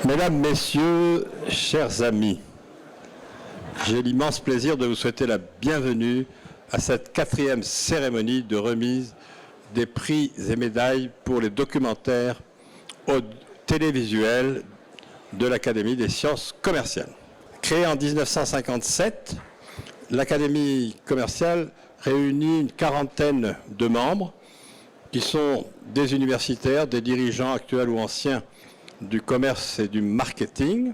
Mesdames, Messieurs, chers amis, j'ai l'immense plaisir de vous souhaiter la bienvenue à cette 4e cérémonie de remise des prix et médailles pour les documentaires télévisuels de l'Académie des sciences commerciales. Créée en 1957, l'Académie commerciale réunit une quarantaine de membres qui sont des universitaires, des dirigeants actuels ou anciens du commerce et du marketing,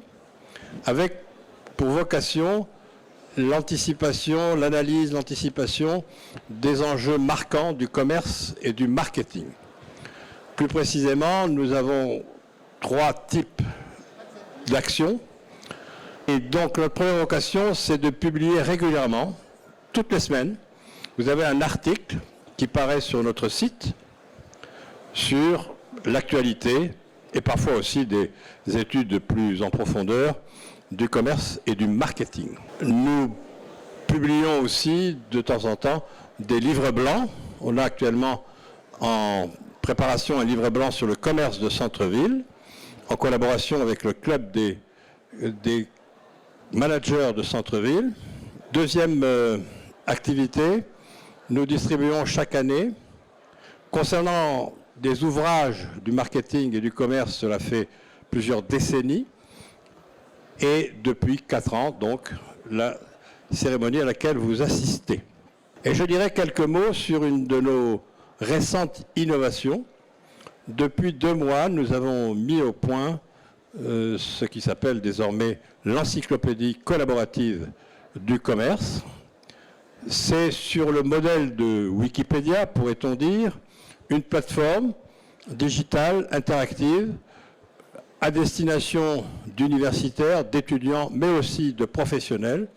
avec pour vocation l'anticipation, l'analyse, l'anticipation des enjeux marquants du commerce et du marketing. Plus précisément, nous avons 3 types d'actions. Et donc, notre première vocation, c'est de publier régulièrement, toutes les semaines. Vous avez un article qui paraît sur notre site sur l'actualité et parfois aussi des études plus en profondeur du commerce et du marketing. Nous publions aussi de temps en temps des livres blancs. On a actuellement en préparation un livre blanc sur le commerce de centre-ville, en collaboration avec le club des managers de centre-ville. Deuxième activité, nous distribuons chaque année, concernant des ouvrages du marketing et du commerce, cela fait plusieurs décennies, et depuis 4 ans, donc, la cérémonie à laquelle vous assistez. Et je dirais quelques mots sur une de nos récentes innovations. Depuis 2 mois, nous avons mis au point ce qui s'appelle désormais l'encyclopédie collaborative du commerce. C'est sur le modèle de Wikipédia, pourrait-on dire, une plateforme digitale interactive à destination d'universitaires, d'étudiants, mais aussi de professionnels,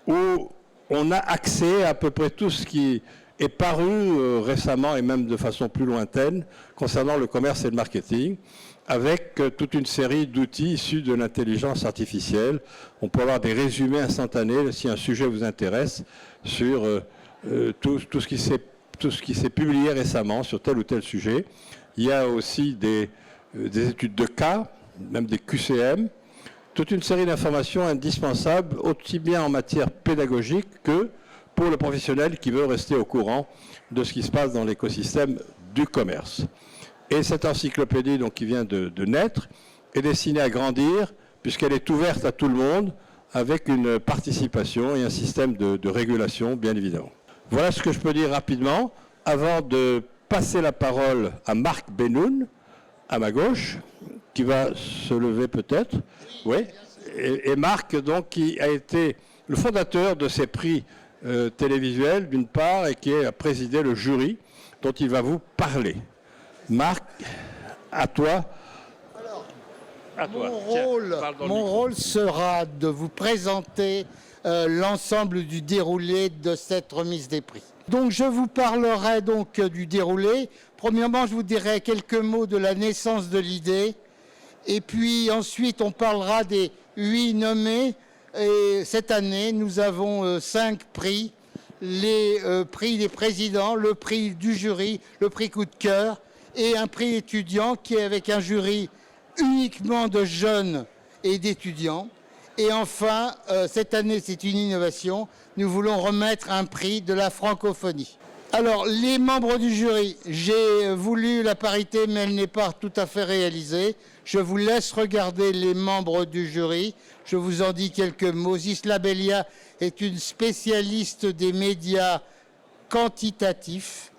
où on a accès à peu près tout ce qui est paru récemment et même de façon plus lointaine concernant le commerce et le marketing, avec toute une série d'outils issus de l'intelligence artificielle. On peut avoir des résumés instantanés, si un sujet vous intéresse, sur tout ce qui s'est publié récemment sur tel ou tel sujet. Il y a aussi des études de cas, même des QCM, toute une série d'informations indispensables, aussi bien en matière pédagogique que pour le professionnel qui veut rester au courant de ce qui se passe dans l'écosystème du commerce. Et cette encyclopédie donc, qui vient de naître est destinée à grandir, puisqu'elle est ouverte à tout le monde, avec une participation et un système de régulation, bien évidemment. Voilà ce que je peux dire rapidement, avant de passer la parole à Marc Benoun, à ma gauche, qui va se lever peut-être. Oui. Et Marc, donc, qui a été le fondateur de ces prix télévisuels, d'une part, et qui a présidé le jury, dont il va vous parler. Marc, à toi. Mon rôle sera de vous présenter l'ensemble du déroulé de cette remise des prix. Donc je vous parlerai donc du déroulé. Premièrement, je vous dirai quelques mots de la naissance de l'idée. Et puis ensuite, on parlera des 8 nommés. Et cette année, nous avons 5 prix. Les prix des présidents, le prix du jury, le prix coup de cœur et un prix étudiant qui est avec un jury uniquement de jeunes et d'étudiants. Et enfin, cette année, c'est une innovation, nous voulons remettre un prix de la francophonie. Alors, les membres du jury, j'ai voulu la parité, mais elle n'est pas tout à fait réalisée. Je vous laisse regarder les membres du jury. Je vous en dis quelques mots. Isla Belia est une spécialiste des médias quantitatifs.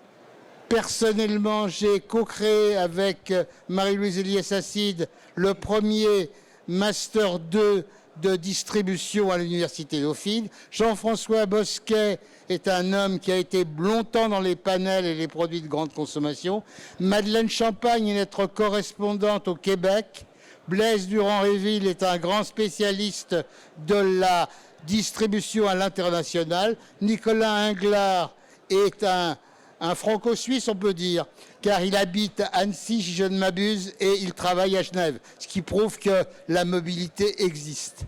Personnellement, j'ai co-créé avec Marie-Louise Eliès-Asside le premier Master 2 de distribution à l'Université Dauphine. Jean-François Bosquet est un homme qui a été longtemps dans les panels et les produits de grande consommation. Madeleine Champagne est notre correspondante au Québec. Blaise Durand-Réville est un grand spécialiste de la distribution à l'international. Nicolas Inglard est un franco-suisse, on peut dire, car il habite à Annecy, si je ne m'abuse, et il travaille à Genève, ce qui prouve que la mobilité existe.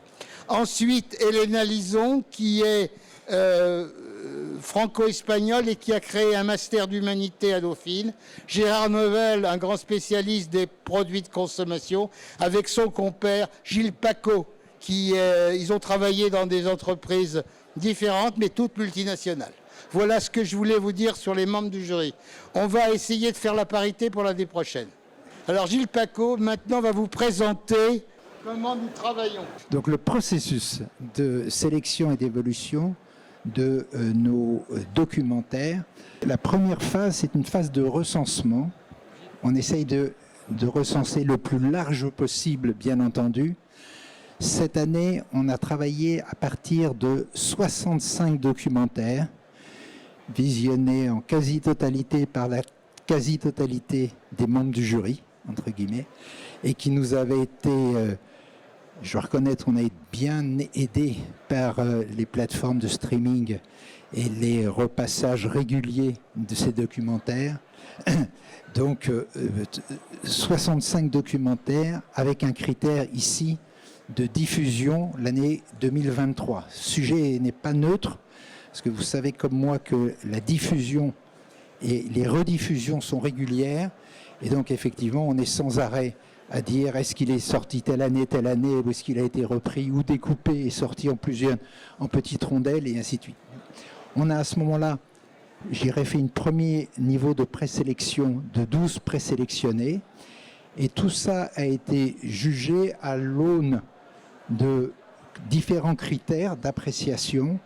Ensuite, Elena Lison, qui est franco-espagnol et qui a créé un master d'humanité à Dauphine. Gérard Nouvel, un grand spécialiste des produits de consommation, avec son compère Gilles Paco, ils ont travaillé dans des entreprises différentes, mais toutes multinationales. Voilà ce que je voulais vous dire sur les membres du jury. On va essayer de faire la parité pour l'année prochaine. Alors Gilles Paco, maintenant, va vous présenter comment nous travaillons. Donc le processus de sélection et d'évolution de nos documentaires, la première phase, c'est une phase de recensement. On essaye de recenser le plus large possible, bien entendu. Cette année, on a travaillé à partir de 65 documentaires, visionnés en quasi-totalité par la quasi-totalité des membres du jury, entre guillemets, et qui nous avaient été, je dois reconnaître, on a été bien aidés par les plateformes de streaming et les repassages réguliers de ces documentaires. Donc, 65 documentaires avec un critère ici de diffusion l'année 2023. Ce sujet n'est pas neutre, parce que vous savez comme moi que la diffusion et les rediffusions sont régulières, et donc effectivement on est sans arrêt à dire est-ce qu'il est sorti telle année, ou est-ce qu'il a été repris ou découpé et sorti en plusieurs, en petites rondelles, et ainsi de suite. On a à ce moment-là, j'irais fait un premier niveau de présélection de 12 présélectionnés, et tout ça a été jugé à l'aune de différents critères d'appréciation,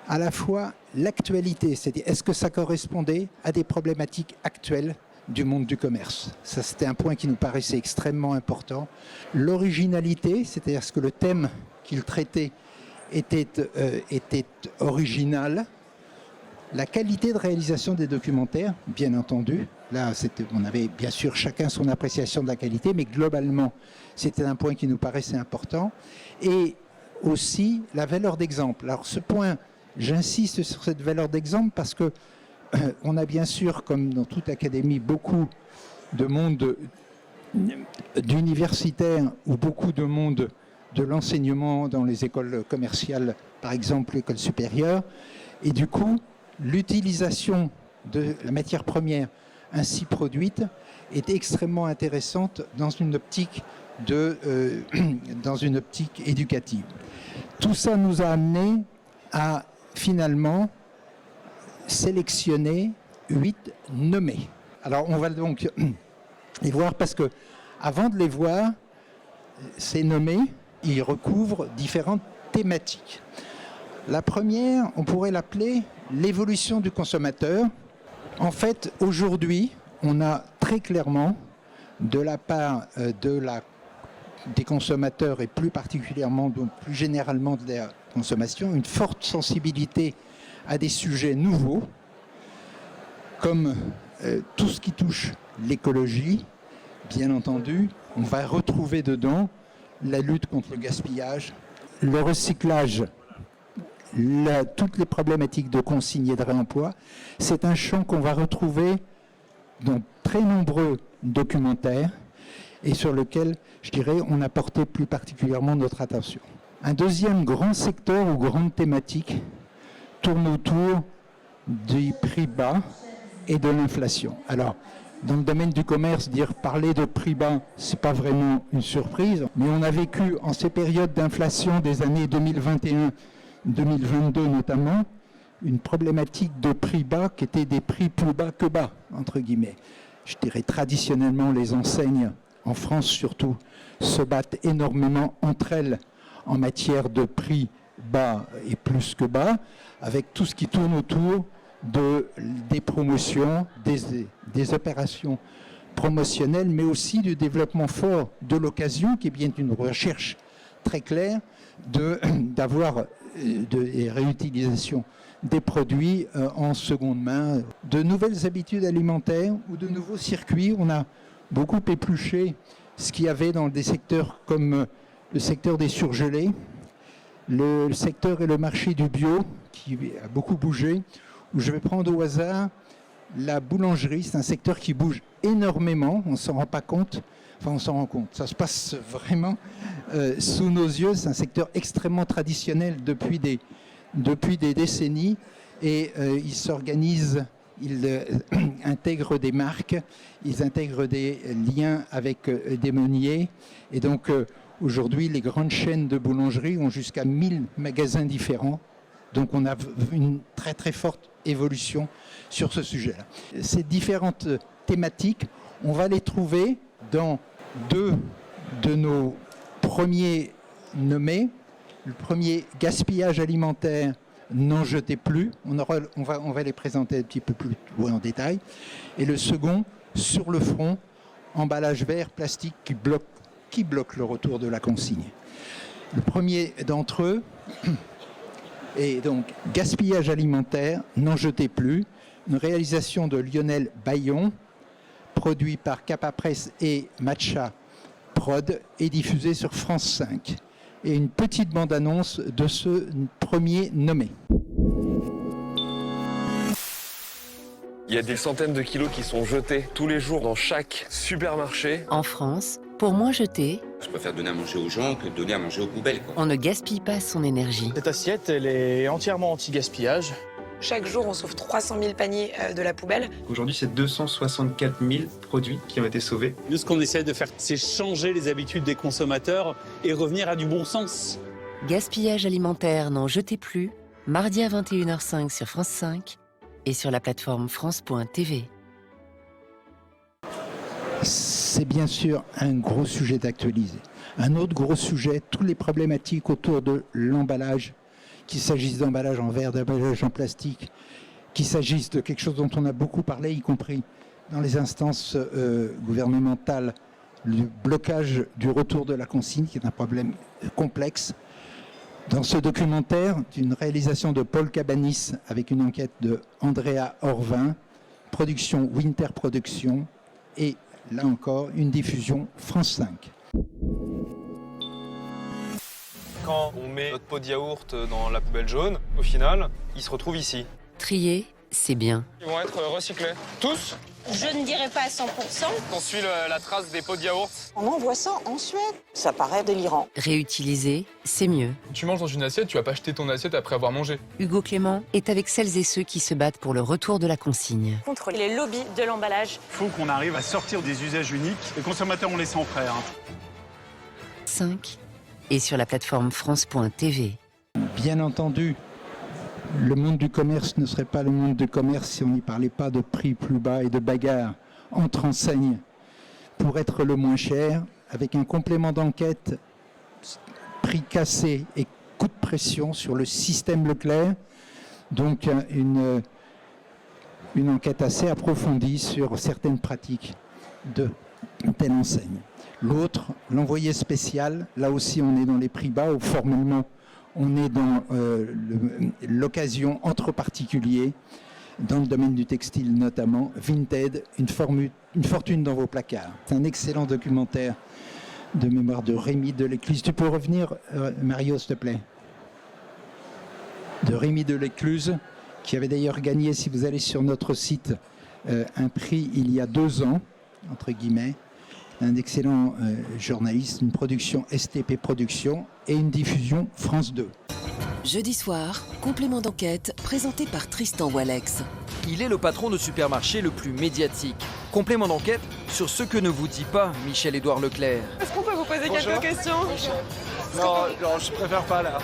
à la fois l'actualité, c'est-à-dire est-ce que ça correspondait à des problématiques actuelles du monde du commerce. Ça, c'était un point qui nous paraissait extrêmement important. L'originalité, c'est-à-dire est-ce que le thème qu'il traitait était original. La qualité de réalisation des documentaires, bien entendu. Là, on avait bien sûr chacun son appréciation de la qualité, mais globalement, c'était un point qui nous paraissait important. Et aussi la valeur d'exemple. Alors ce point, j'insiste sur cette valeur d'exemple parce que on a bien sûr, comme dans toute académie, beaucoup de monde d'universitaires ou beaucoup de monde de l'enseignement dans les écoles commerciales, par exemple l'école supérieure. Et du coup, l'utilisation de la matière première ainsi produite est extrêmement intéressante dans une optique éducative. Tout ça nous a amené à finalement sélectionner 8 nommés. Alors on va donc les voir parce que avant de les voir, ces nommés, ils recouvrent différentes thématiques. La première, on pourrait l'appeler l'évolution du consommateur. En fait, aujourd'hui, on a très clairement, de la part des consommateurs et plus particulièrement, donc plus généralement de la consommation, une forte sensibilité à des sujets nouveaux, comme tout ce qui touche l'écologie, bien entendu. On va retrouver dedans la lutte contre le gaspillage, le recyclage, toutes les problématiques de consigne et de réemploi. C'est un champ qu'on va retrouver dans très nombreux documentaires et sur lequel, je dirais, on a porté plus particulièrement notre attention. Un deuxième grand secteur ou grande thématique tourne autour des prix bas et de l'inflation. Alors, dans le domaine du commerce, parler de prix bas, ce n'est pas vraiment une surprise, mais on a vécu en ces périodes d'inflation des années 2021-2022 notamment, une problématique de prix bas qui était des prix plus bas que bas, entre guillemets. Je dirais traditionnellement, les enseignes, en France surtout, se battent énormément entre elles en matière de prix bas et plus que bas, avec tout ce qui tourne autour des promotions, des opérations promotionnelles, mais aussi du développement fort de l'occasion, qui est bien une recherche très claire d'avoir des réutilisations des produits en seconde main, de nouvelles habitudes alimentaires ou de nouveaux circuits. On a beaucoup épluché ce qu'il y avait dans des secteurs comme le secteur des surgelés, le secteur et le marché du bio, qui a beaucoup bougé, où je vais prendre au hasard la boulangerie. C'est un secteur qui bouge énormément, on ne s'en rend pas compte, enfin on s'en rend compte, ça se passe vraiment sous nos yeux. C'est un secteur extrêmement traditionnel depuis des décennies et ils s'organisent, ils intègrent des marques, ils intègrent des liens avec des meuniers. Et donc aujourd'hui, les grandes chaînes de boulangerie ont jusqu'à 1000 magasins différents. Donc on a une très très forte évolution sur ce sujet-là. Ces différentes thématiques, on va les trouver dans 2 de nos premiers nommés. Le premier, gaspillage alimentaire, n'en jetez plus. On va les présenter un petit peu plus en détail. Et le second, sur le front, emballage vert, plastique qui bloque le retour de la consigne. Le premier d'entre eux est donc gaspillage alimentaire, n'en jetez plus. Une réalisation de Lionel Bayon, produit par Capapress et Matcha Prod, et diffusé sur France 5. Et une petite bande-annonce de ce premier nommé. Il y a des centaines de kilos qui sont jetés tous les jours dans chaque supermarché. En France, pour moins jeter, Je préfère donner à manger aux gens que de donner à manger aux poubelles, quoi. on ne gaspille pas son énergie. Cette assiette, elle est entièrement anti-gaspillage. Chaque jour, on sauve 300 000 paniers de la poubelle. Aujourd'hui, c'est 264 000 produits qui ont été sauvés. Nous, ce qu'on essaie de faire, c'est changer les habitudes des consommateurs et revenir à du bon sens. Gaspillage alimentaire, n'en jetez plus, mardi à 21h05 sur France 5 et sur la plateforme France.tv. C'est bien sûr un gros sujet d'actualiser. Un autre gros sujet, toutes les problématiques autour de l'emballage, qu'il s'agisse d'emballage en verre, d'emballage en plastique, qu'il s'agisse de quelque chose dont on a beaucoup parlé, y compris dans les instances gouvernementales, le blocage du retour de la consigne, qui est un problème complexe. Dans ce documentaire, d'une réalisation de Paul Cabanis, avec une enquête de Andrea Orvin, production Winter Production, et là encore, une diffusion France 5. Quand on met notre pot de yaourt dans la poubelle jaune, au final, il se retrouve ici. Trier, c'est bien. Ils vont être recyclés. Tous. Je ne dirais pas à 100%. On suit la trace des pots de yaourt. On envoie ça en Suède. Ça paraît délirant. Réutiliser, c'est mieux. Tu manges dans une assiette, tu vas pas jeter ton assiette après avoir mangé. Hugo Clément est avec celles et ceux qui se battent pour le retour de la consigne. Contre les lobbies de l'emballage. Il faut qu'on arrive à sortir des usages uniques. Les consommateurs, on les sent prêts. 5 et sur la plateforme France.tv. Bien entendu, le monde du commerce ne serait pas le monde du commerce si on n'y parlait pas de prix plus bas et de bagarre entre enseignes pour être le moins cher, avec un complément d'enquête, prix cassé et coup de pression sur le système Leclerc. Donc une enquête assez approfondie sur certaines pratiques de telle enseigne. L'autre, l'envoyé spécial, là aussi on est dans les prix bas, ou formellement on est dans l'occasion entre particuliers, dans le domaine du textile notamment. Vinted, une fortune dans vos placards. C'est un excellent documentaire de mémoire de Rémi Delécluse. Tu peux revenir, Mario, s'il te plaît? De Rémi Delécluse, qui avait d'ailleurs gagné, si vous allez sur notre site, un prix il y a 2 ans, entre guillemets. Un excellent journaliste, une production STP Productions et une diffusion France 2. Jeudi soir, complément d'enquête présenté par Tristan Walex. Il est le patron de supermarché le plus médiatique. Complément d'enquête sur ce que ne vous dit pas Michel-Édouard Leclerc. Est-ce qu'on peut vous poser quelques questions? Non, je préfère pas là.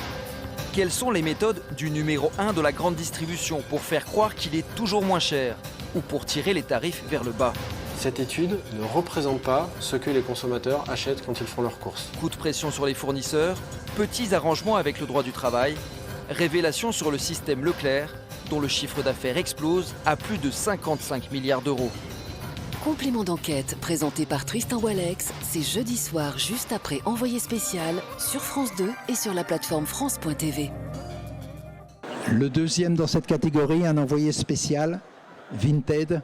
Quelles sont les méthodes du numéro 1 de la grande distribution pour faire croire qu'il est toujours moins cher ou pour tirer les tarifs vers le bas? Cette étude ne représente pas ce que les consommateurs achètent quand ils font leurs courses. Coup de pression sur les fournisseurs, petits arrangements avec le droit du travail, révélation sur le système Leclerc, dont le chiffre d'affaires explose à plus de 55 milliards d'euros. Complément d'enquête présenté par Tristan Walex, c'est jeudi soir juste après Envoyé spécial sur France 2 et sur la plateforme France.tv. Le deuxième dans cette catégorie, un envoyé spécial, Vinted,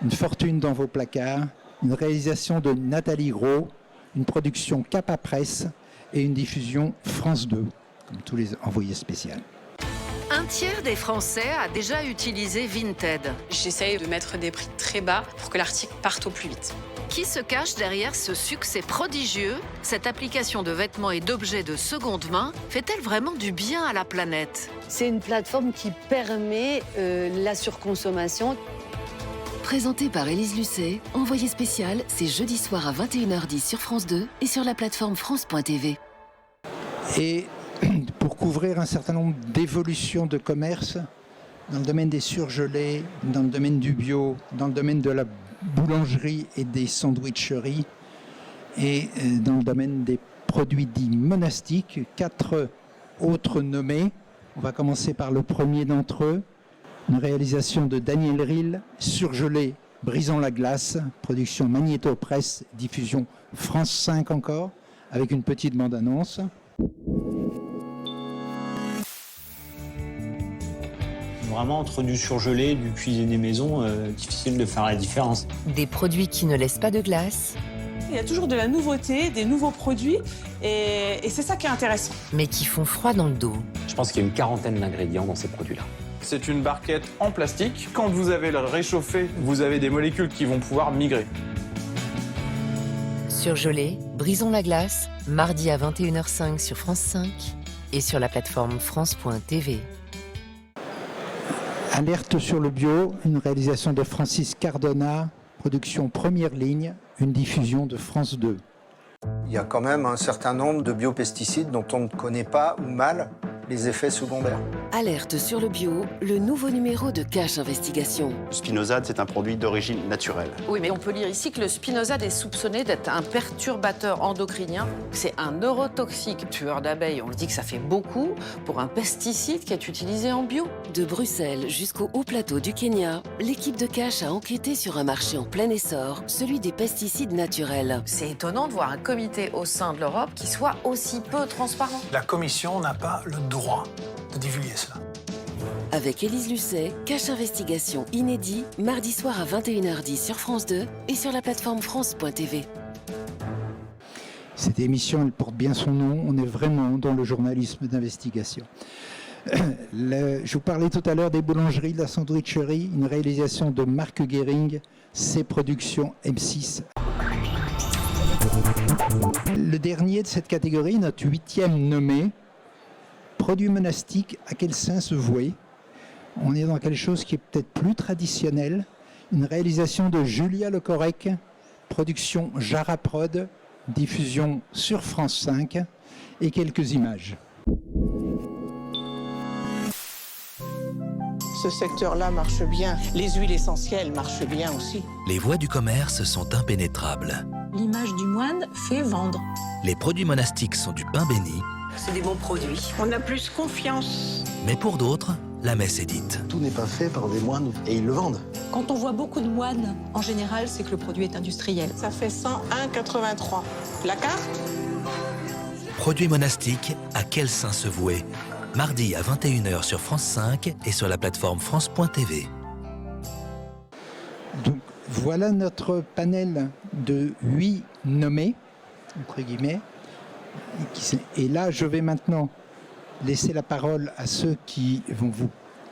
une fortune dans vos placards, une réalisation de Nathalie Gros, une production Capapress et une diffusion France 2, comme tous les envoyés spéciaux. Un tiers des Français a déjà utilisé Vinted. J'essaye de mettre des prix très bas pour que l'article parte au plus vite. qui se cache derrière ce succès prodigieux? Cette application de vêtements et d'objets de seconde main fait-elle vraiment du bien à la planète? C'est une plateforme qui permet la surconsommation. Présenté par Élise Lucet, Envoyé spécial, c'est jeudi soir à 21h10 sur France 2 et sur la plateforme France.tv. Et pour couvrir un certain nombre d'évolutions de commerce, dans le domaine des surgelés, dans le domaine du bio, dans le domaine de la boulangerie et des sandwicheries, et dans le domaine des produits dits monastiques, 4 autres nommés. On va commencer par le premier d'entre eux, une réalisation de Daniel Ril, surgelé, brisant la glace, production Magnéto Presse, diffusion France 5 encore, avec une petite bande-annonce. Vraiment, entre du surgelé, du cuisiné maison, difficile de faire la différence. Des produits qui ne laissent pas de glace. Il y a toujours de la nouveauté, des nouveaux produits, et c'est ça qui est intéressant. Mais qui font froid dans le dos. Je pense qu'il y a une quarantaine d'ingrédients dans ces produits-là. C'est une barquette en plastique. Quand vous avez le réchauffé, vous avez des molécules qui vont pouvoir migrer. Surgelé, brisons la glace, mardi à 21h05 sur France 5 et sur la plateforme France.tv. Alerte sur le bio, une réalisation de Francis Cardona, production Première Ligne, une diffusion de France 2. Il y a quand même un certain nombre de biopesticides dont on ne connaît pas ou mal les effets secondaires. Alerte sur le bio, le nouveau numéro de Cache Investigation. Le spinosade, c'est un produit d'origine naturelle. Oui, mais on peut lire ici que le spinosade est soupçonné d'être un perturbateur endocrinien. C'est un neurotoxique tueur d'abeilles. On dit que ça fait beaucoup pour un pesticide qui est utilisé en bio. De Bruxelles jusqu'au haut plateau du Kenya, l'équipe de Cache a enquêté sur un marché en plein essor, celui des pesticides naturels. C'est étonnant de voir un comité au sein de l'Europe qui soit aussi peu transparent. La Commission n'a pas le droit de divulguer cela. Avec Élise Lucet, Cache Investigation inédit, mardi soir à 21h10 sur France 2 et sur la plateforme France.tv. Cette émission, elle porte bien son nom, on est vraiment dans le journalisme d'investigation. Je vous parlais tout à l'heure des boulangeries, de la sandwicherie, une réalisation de Marc Guéring, ses productions M6. Le dernier de cette catégorie, notre 8e nommé, produit monastique, à quel saint se vouer? On est dans quelque chose qui est peut-être plus traditionnel. Une réalisation de Julia Lecorrec, production Jara Prod, diffusion sur France 5 et quelques images. Ce secteur-là marche bien. Les huiles essentielles marchent bien aussi. Les voies du commerce sont impénétrables. L'image du moine fait vendre. Les produits monastiques sont du pain béni. C'est des bons produits. On a plus confiance. Mais pour d'autres, la messe est dite. Tout n'est pas fait par des moines et ils le vendent. Quand on voit beaucoup de moines, en général, c'est que le produit est industriel. Ça fait 101,83. La carte? Produits monastiques, à quel saint se vouer? Mardi à 21h sur France 5 et sur la plateforme France.tv. Donc voilà notre panel de 8 nommés, entre guillemets. Et là, je vais maintenant laisser la parole à ceux qui vont vous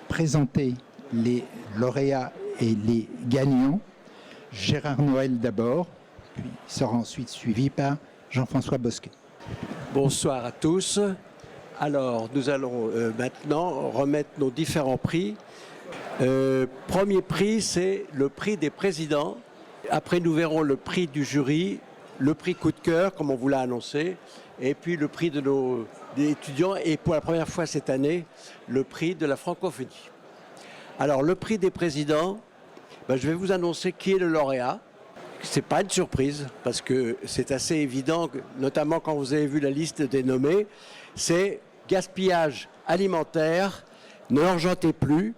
présenter les lauréats et les gagnants. Gérard Noël d'abord, puis il sera ensuite suivi par Jean-François Bosquet. Bonsoir à tous. Alors, nous allons maintenant remettre nos différents prix. Premier prix, c'est le prix des présidents. Après, nous verrons le prix du jury, le prix coup de cœur, comme on vous l'a annoncé, et puis le prix de nos étudiants, et pour la première fois cette année, le prix de la francophonie. Alors, le prix des présidents, je vais vous annoncer qui est le lauréat. Ce n'est pas une surprise, parce que c'est assez évident, notamment quand vous avez vu la liste des nommés, c'est Gaspillage alimentaire, ne l'argentez plus,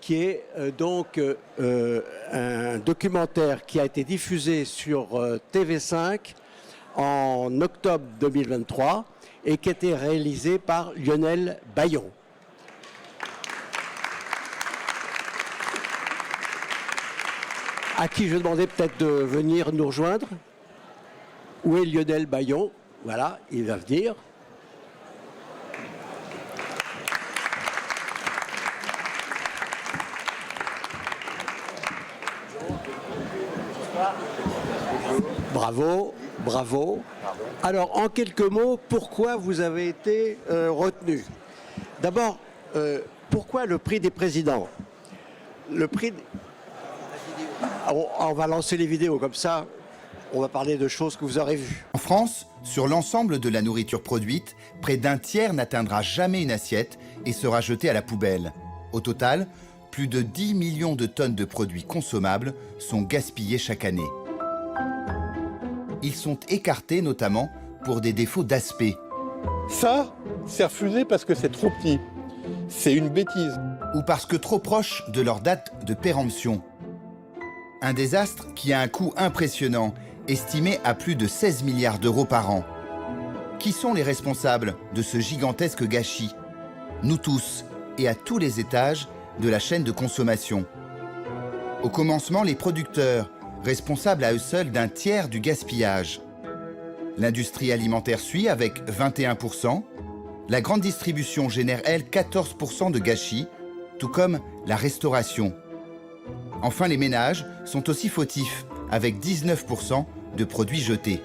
qui est donc un documentaire qui a été diffusé sur TV5 en octobre 2023 et qui a été réalisé par Lionel Bayon. À qui je demandais peut-être de venir nous rejoindre. Où est Lionel Bayon? Voilà, il va venir. Bravo, bravo. Alors, en quelques mots, pourquoi vous avez été retenu? D'abord, pourquoi le prix des présidents? Le prix... On va lancer les vidéos, comme ça, on va parler de choses que vous aurez vues. En France, sur l'ensemble de la nourriture produite, près d'un tiers n'atteindra jamais une assiette et sera jeté à la poubelle. Au total, plus de 10 millions de tonnes de produits consommables sont gaspillés chaque année. Ils sont écartés notamment pour des défauts d'aspect. Ça, c'est refusé parce que c'est trop petit. C'est une bêtise. Ou parce que trop proche de leur date de péremption. Un désastre qui a un coût impressionnant, estimé à plus de 16 milliards d'euros par an. Qui sont les responsables de ce gigantesque gâchis? Nous tous, et à tous les étages de la chaîne de consommation. Au commencement, les producteurs, responsables à eux seuls d'un tiers du gaspillage. L'industrie alimentaire suit avec 21%. La grande distribution génère, elle, 14% de gâchis, tout comme la restauration. Enfin, les ménages sont aussi fautifs, avec 19% de produits jetés.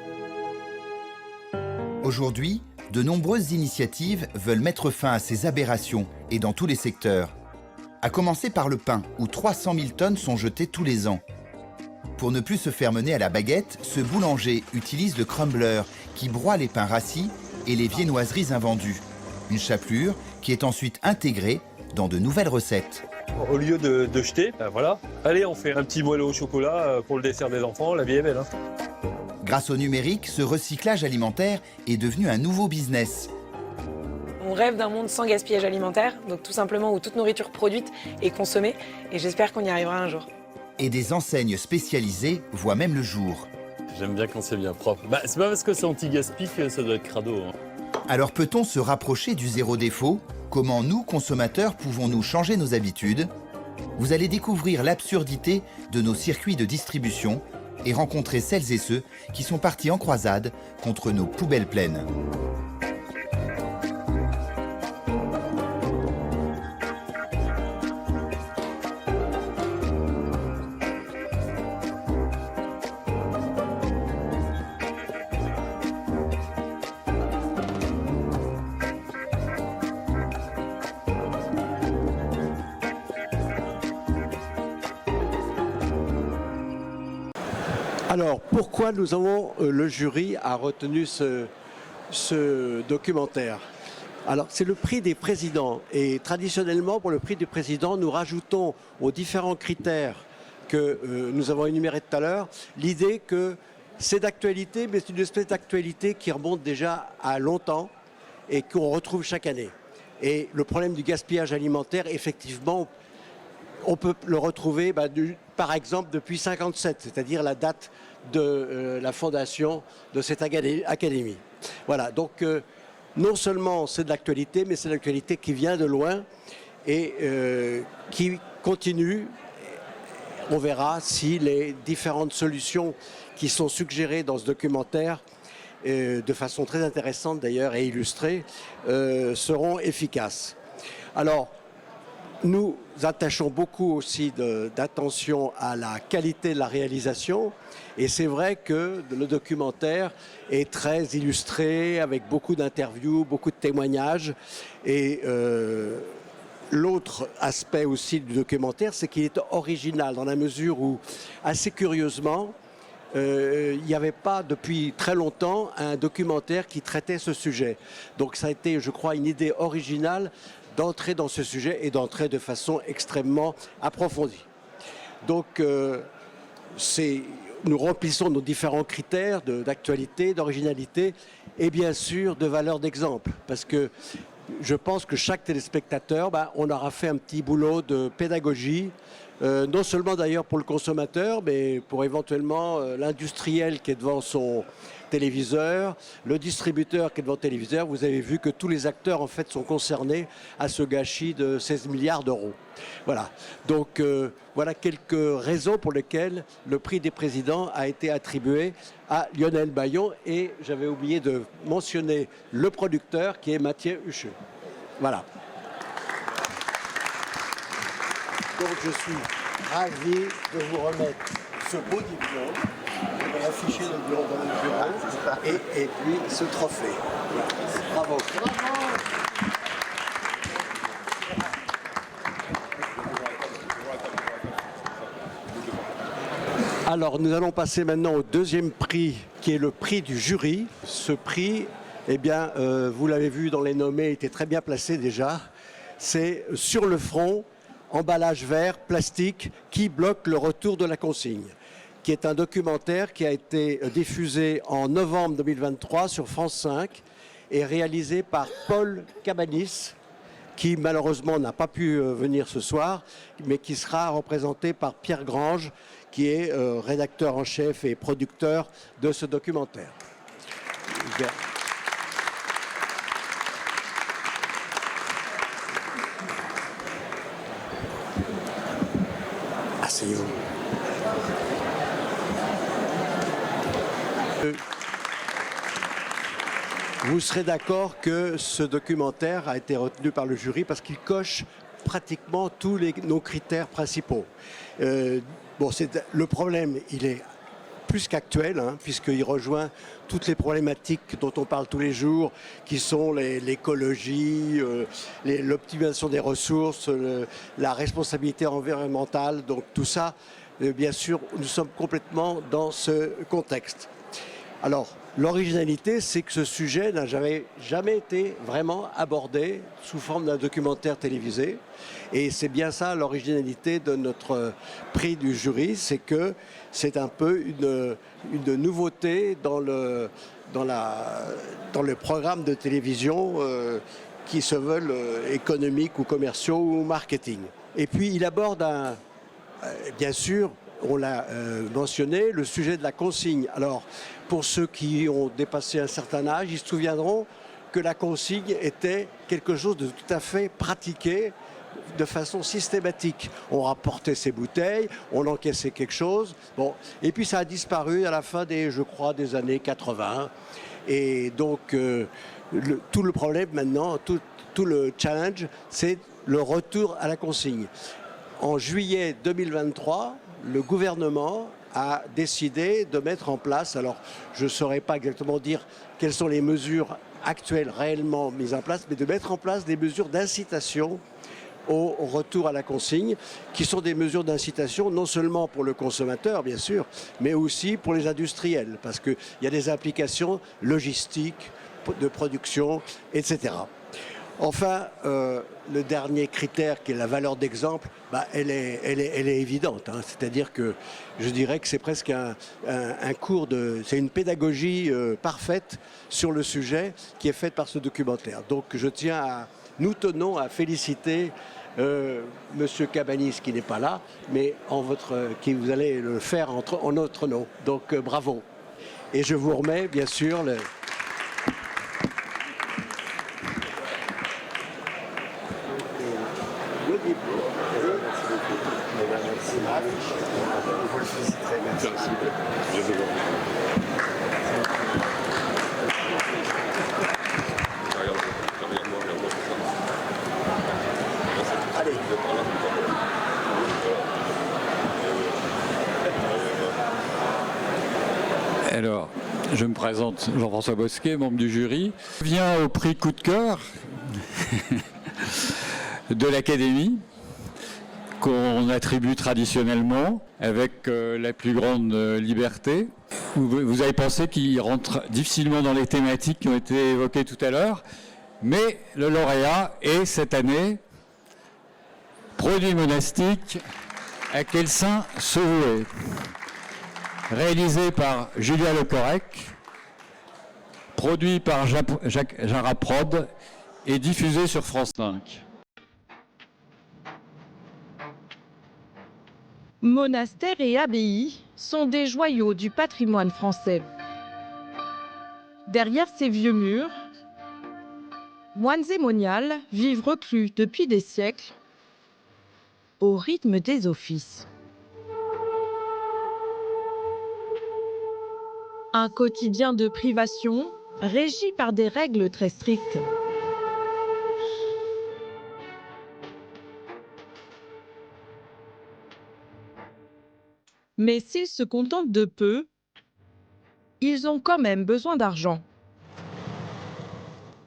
Aujourd'hui, de nombreuses initiatives veulent mettre fin à ces aberrations, et dans tous les secteurs. À commencer par le pain, où 300 000 tonnes sont jetées tous les ans. Pour ne plus se faire mener à la baguette, ce boulanger utilise le crumbler, qui broie les pains rassis et les viennoiseries invendues. Une chapelure qui est ensuite intégrée dans de nouvelles recettes. Au lieu de jeter, ben voilà. Allez, on fait un petit moelleux au chocolat pour le dessert des enfants, la vie est belle. Hein. Grâce au numérique, ce recyclage alimentaire est devenu un nouveau business. On rêve d'un monde sans gaspillage alimentaire, donc tout simplement où toute nourriture produite est consommée, et j'espère qu'on y arrivera un jour. Et des enseignes spécialisées voient même le jour. J'aime bien quand c'est bien propre. Bah, c'est pas parce que c'est anti-gaspi que ça doit être crado. Hein. Alors peut-on se rapprocher du zéro défaut? Comment nous, consommateurs, pouvons-nous changer nos habitudes? Vous allez découvrir l'absurdité de nos circuits de distribution et rencontrer celles et ceux qui sont partis en croisade contre nos poubelles pleines. Alors, pourquoi le jury a retenu ce documentaire? Alors, c'est le prix des présidents. Et traditionnellement, pour le prix du président, nous rajoutons aux différents critères que nous avons énumérés tout à l'heure, l'idée que c'est d'actualité, mais c'est une espèce d'actualité qui remonte déjà à longtemps et qu'on retrouve chaque année. Et le problème du gaspillage alimentaire, effectivement, on peut le retrouver par exemple depuis 1957, c'est-à-dire la date de la fondation de cette académie. Voilà, donc non seulement c'est de l'actualité, mais c'est de l'actualité qui vient de loin et qui continue. On verra si les différentes solutions qui sont suggérées dans ce documentaire, de façon très intéressante d'ailleurs et illustrée, seront efficaces. Alors, nous attachons beaucoup aussi d'attention à la qualité de la réalisation et c'est vrai que le documentaire est très illustré avec beaucoup d'interviews, beaucoup de témoignages et l'autre aspect aussi du documentaire, c'est qu'il est original dans la mesure où, assez curieusement, il n'y avait pas depuis très longtemps un documentaire qui traitait ce sujet. Donc ça a été, je crois, une idée originale d'entrer dans ce sujet et d'entrer de façon extrêmement approfondie. Donc, nous remplissons nos différents critères d'actualité, d'originalité et bien sûr de valeur d'exemple. Parce que je pense que chaque téléspectateur, on aura fait un petit boulot de pédagogie, non seulement d'ailleurs pour le consommateur, mais pour éventuellement l'industriel qui est devant son téléviseur, le distributeur qui est devant le téléviseur. Vous avez vu que tous les acteurs en fait sont concernés à ce gâchis de 16 milliards d'euros. Voilà. Donc voilà quelques raisons pour lesquelles le prix des présidents a été attribué à Lionel Bayon et j'avais oublié de mentionner le producteur qui est Mathieu Hucheux. Voilà. Donc je suis ravi de vous remettre ce beau diplôme. afficher dans notre bureau et puis ce trophée. Voilà. Bravo. Alors, nous allons passer maintenant au deuxième prix, qui est le prix du jury. Ce prix, eh bien, vous l'avez vu dans les nommés, était très bien placé déjà. C'est Sur le front, emballage vert, plastique, qui bloque le retour de la consigne, qui est un documentaire qui a été diffusé en novembre 2023 sur France 5 et réalisé par Paul Cabanis, qui malheureusement n'a pas pu venir ce soir, mais qui sera représenté par Pierre Grange, qui est rédacteur en chef et producteur de ce documentaire. Bien. Asseyez-vous. Vous serez d'accord que ce documentaire a été retenu par le jury parce qu'il coche pratiquement tous nos critères principaux. Bon, le problème, il est plus qu'actuel, hein, puisqu'il rejoint toutes les problématiques dont on parle tous les jours, qui sont l'écologie, l'optimisation des ressources, la responsabilité environnementale. Donc tout ça, bien sûr, nous sommes complètement dans ce contexte. Alors, l'originalité, c'est que ce sujet n'a jamais été vraiment abordé sous forme d'un documentaire télévisé. Et c'est bien ça l'originalité de notre prix du jury, c'est que c'est un peu une nouveauté dans le programme de télévision qui se veulent économiques ou commerciaux ou marketing. Et puis il aborde bien sûr, on l'a mentionné, le sujet de la consigne. Alors, pour ceux qui ont dépassé un certain âge, ils se souviendront que la consigne était quelque chose de tout à fait pratiqué de façon systématique. On rapportait ses bouteilles, on encaissait quelque chose, bon, et puis ça a disparu à la fin je crois, des années 80. Et donc, tout le problème maintenant, tout le challenge, c'est le retour à la consigne. En juillet 2023, le gouvernement a décidé de mettre en place, alors je ne saurais pas exactement dire quelles sont les mesures actuelles réellement mises en place, mais de mettre en place des mesures d'incitation au retour à la consigne, qui sont des mesures d'incitation non seulement pour le consommateur, bien sûr, mais aussi pour les industriels, parce qu'il y a des implications logistiques, de production, etc. Enfin, le dernier critère, qui est la valeur d'exemple, elle est évidente. Hein. C'est-à-dire que je dirais que c'est presque un cours c'est une pédagogie parfaite sur le sujet qui est faite par ce documentaire. Donc nous tenons à féliciter Monsieur Cabanis, qui n'est pas là, mais qui vous allez le faire en notre nom. Donc bravo. Et je vous remets bien sûr Vous le féliciterez, merci. Alors, je me présente, Jean-François Bosquet, membre du jury. Je viens au prix coup de cœur de l'Académie, qu'on attribue traditionnellement avec la plus grande liberté. Vous avez pensé qu'il rentre difficilement dans les thématiques qui ont été évoquées tout à l'heure, mais le lauréat est cette année Produits monastiques, à quel saint se vouer, réalisé par Julia Lecorec, produit par Jara Prod et diffusé sur France 5. Monastères et abbayes sont des joyaux du patrimoine français. Derrière ces vieux murs, moines et moniales vivent reclus depuis des siècles au rythme des offices. Un quotidien de privation régi par des règles très strictes. Mais s'ils se contentent de peu, ils ont quand même besoin d'argent.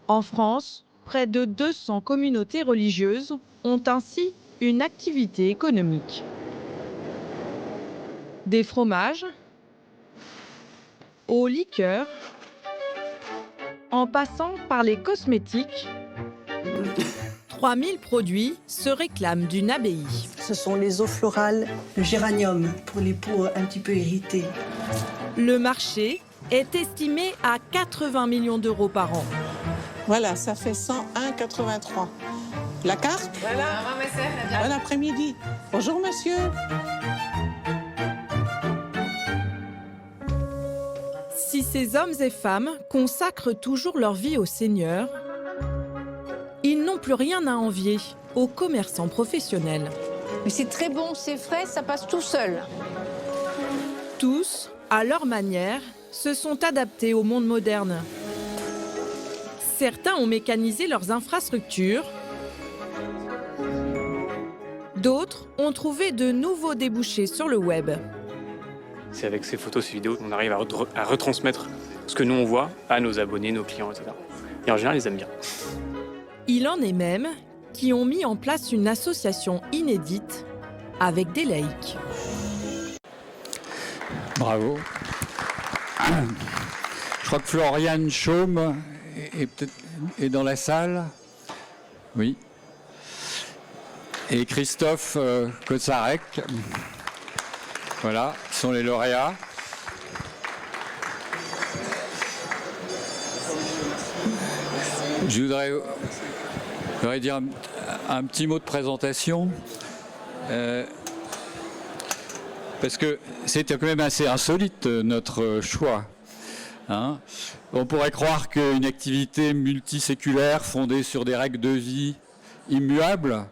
En France, près de 200 communautés religieuses ont ainsi une activité économique. Des fromages, aux liqueurs, en passant par les cosmétiques, 3000 produits se réclament d'une abbaye. Ce sont les eaux florales, le géranium pour les peaux un petit peu irritées. Le marché est estimé à 80 millions d'euros par an. Voilà, ça fait 101,83. La carte? Voilà. Bon après-midi. Bonjour monsieur. Si ces hommes et femmes consacrent toujours leur vie au Seigneur, ils n'ont plus rien à envier aux commerçants professionnels. Mais c'est très bon, c'est frais, ça passe tout seul. Tous, à leur manière, se sont adaptés au monde moderne. Certains ont mécanisé leurs infrastructures. D'autres ont trouvé de nouveaux débouchés sur le web. C'est avec ces photos, ces vidéos, qu'on arrive à retransmettre ce que nous on voit à nos abonnés, nos clients, etc. Et en général, ils aiment bien. Il en est même qui ont mis en place une association inédite avec des laïcs. Bravo. Je crois que Floriane Chaume est dans la salle. Oui. Et Christophe Kotsarek. Voilà, ce sont les lauréats. Je voudrais dire un petit mot de présentation. Parce que c'était quand même assez insolite notre choix. Hein. On pourrait croire qu'une activité multiséculaire fondée sur des règles de vie immuables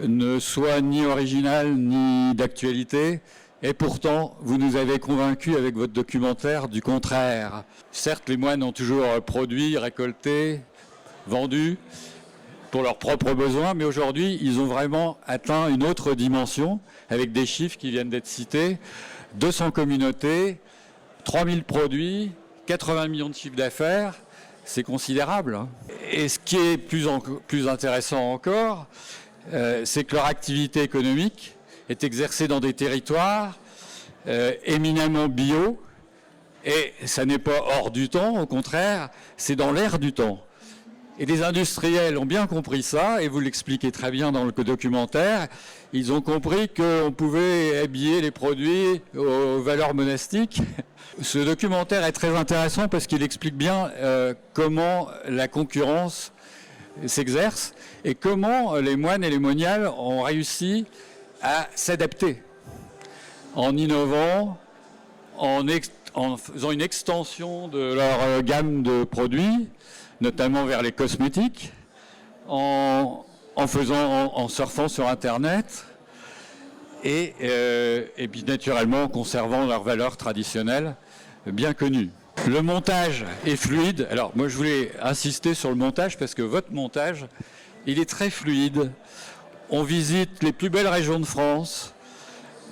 ne soit ni originale ni d'actualité. Et pourtant, vous nous avez convaincus avec votre documentaire du contraire. Certes, les moines ont toujours produit, récolté, vendu pour leurs propres besoins, mais aujourd'hui, ils ont vraiment atteint une autre dimension avec des chiffres qui viennent d'être cités. 200 communautés, 3000 produits, 80 millions de chiffres d'affaires, c'est considérable. Et ce qui est plus intéressant encore, c'est que leur activité économique est exercée dans des territoires éminemment bio, et ça n'est pas hors du temps, au contraire, c'est dans l'air du temps. Et les industriels ont bien compris ça, et vous l'expliquez très bien dans le documentaire. Ils ont compris qu'on pouvait habiller les produits aux valeurs monastiques. Ce documentaire est très intéressant parce qu'il explique bien comment la concurrence s'exerce et comment les moines et les moniales ont réussi à s'adapter en innovant, en faisant une extension de leur gamme de produits, notamment vers les cosmétiques, en surfant sur Internet et puis naturellement en conservant leurs valeurs traditionnelles bien connues. Le montage est fluide. Alors moi je voulais insister sur le montage parce que votre montage, il est très fluide. On visite les plus belles régions de France,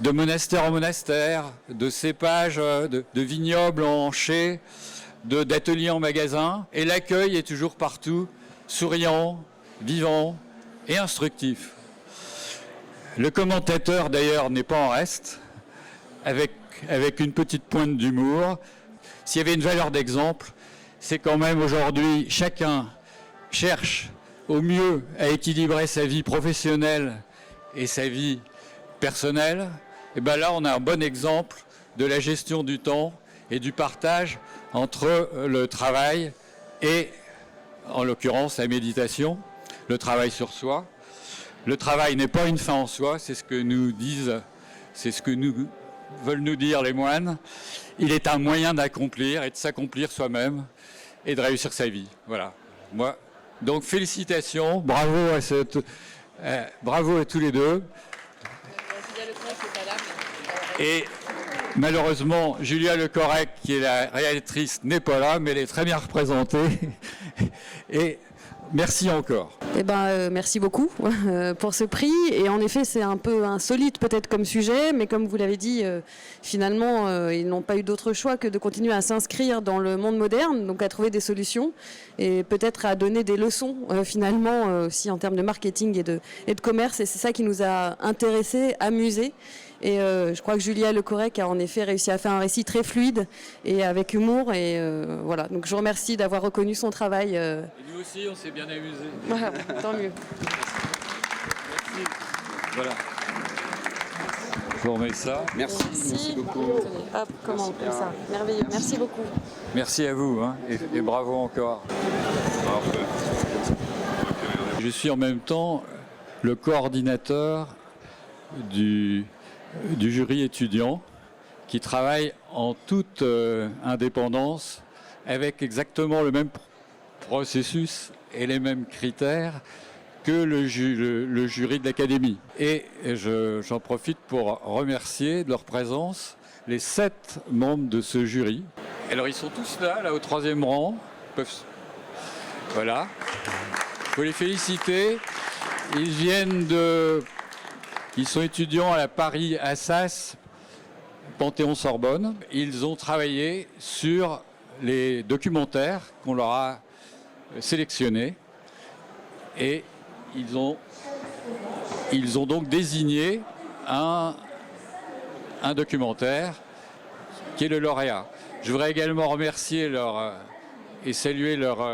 de monastère en monastère, de cépages, de vignobles en chais, d'ateliers en magasin, et l'accueil est toujours partout souriant, vivant et instructif. Le commentateur d'ailleurs n'est pas en reste, avec une petite pointe d'humour. S'il y avait une valeur d'exemple, c'est quand même aujourd'hui chacun cherche au mieux à équilibrer sa vie professionnelle et sa vie personnelle. Et bien là, on a un bon exemple de la gestion du temps et du partage entre le travail et, en l'occurrence, la méditation, le travail sur soi. Le travail n'est pas une fin en soi, c'est ce que nous disent, c'est ce que nous veulent nous dire les moines. Il est un moyen d'accomplir et de s'accomplir soi-même et de réussir sa vie. Voilà. Moi, donc félicitations, bravo à tous les deux. Et malheureusement, Julia Lecorrec, qui est la réalisatrice, n'est pas là, mais elle est très bien représentée. Et merci encore. Merci beaucoup pour ce prix. Et en effet, c'est un peu insolite peut-être comme sujet, mais comme vous l'avez dit, finalement, ils n'ont pas eu d'autre choix que de continuer à s'inscrire dans le monde moderne, donc à trouver des solutions et peut-être à donner des leçons finalement aussi en termes de marketing et de commerce. Et c'est ça qui nous a intéressés, amusés. Et je crois que Julia Lecorrec a en effet réussi à faire un récit très fluide et avec humour. Et voilà, donc je vous remercie d'avoir reconnu son travail. Et nous aussi, on s'est bien amusés. Voilà, tant mieux. Merci. Voilà. Je vous remets ça. Merci beaucoup. Hop, comment on fait ça? Merveilleux, merci beaucoup. Merci à vous et bravo encore. Je suis en même temps le coordinateur du jury étudiant qui travaille en toute indépendance avec exactement le même processus et les mêmes critères que le jury de l'Académie. Et j'en profite pour remercier de leur présence les 7 membres de ce jury. Alors ils sont tous là au 3e rang. Voilà. Il faut les féliciter. Ils sont étudiants à la Paris Assas Panthéon-Sorbonne. Ils ont travaillé sur les documentaires qu'on leur a sélectionnés et ils ont donc désigné un documentaire qui est le lauréat. Je voudrais également remercier et saluer leur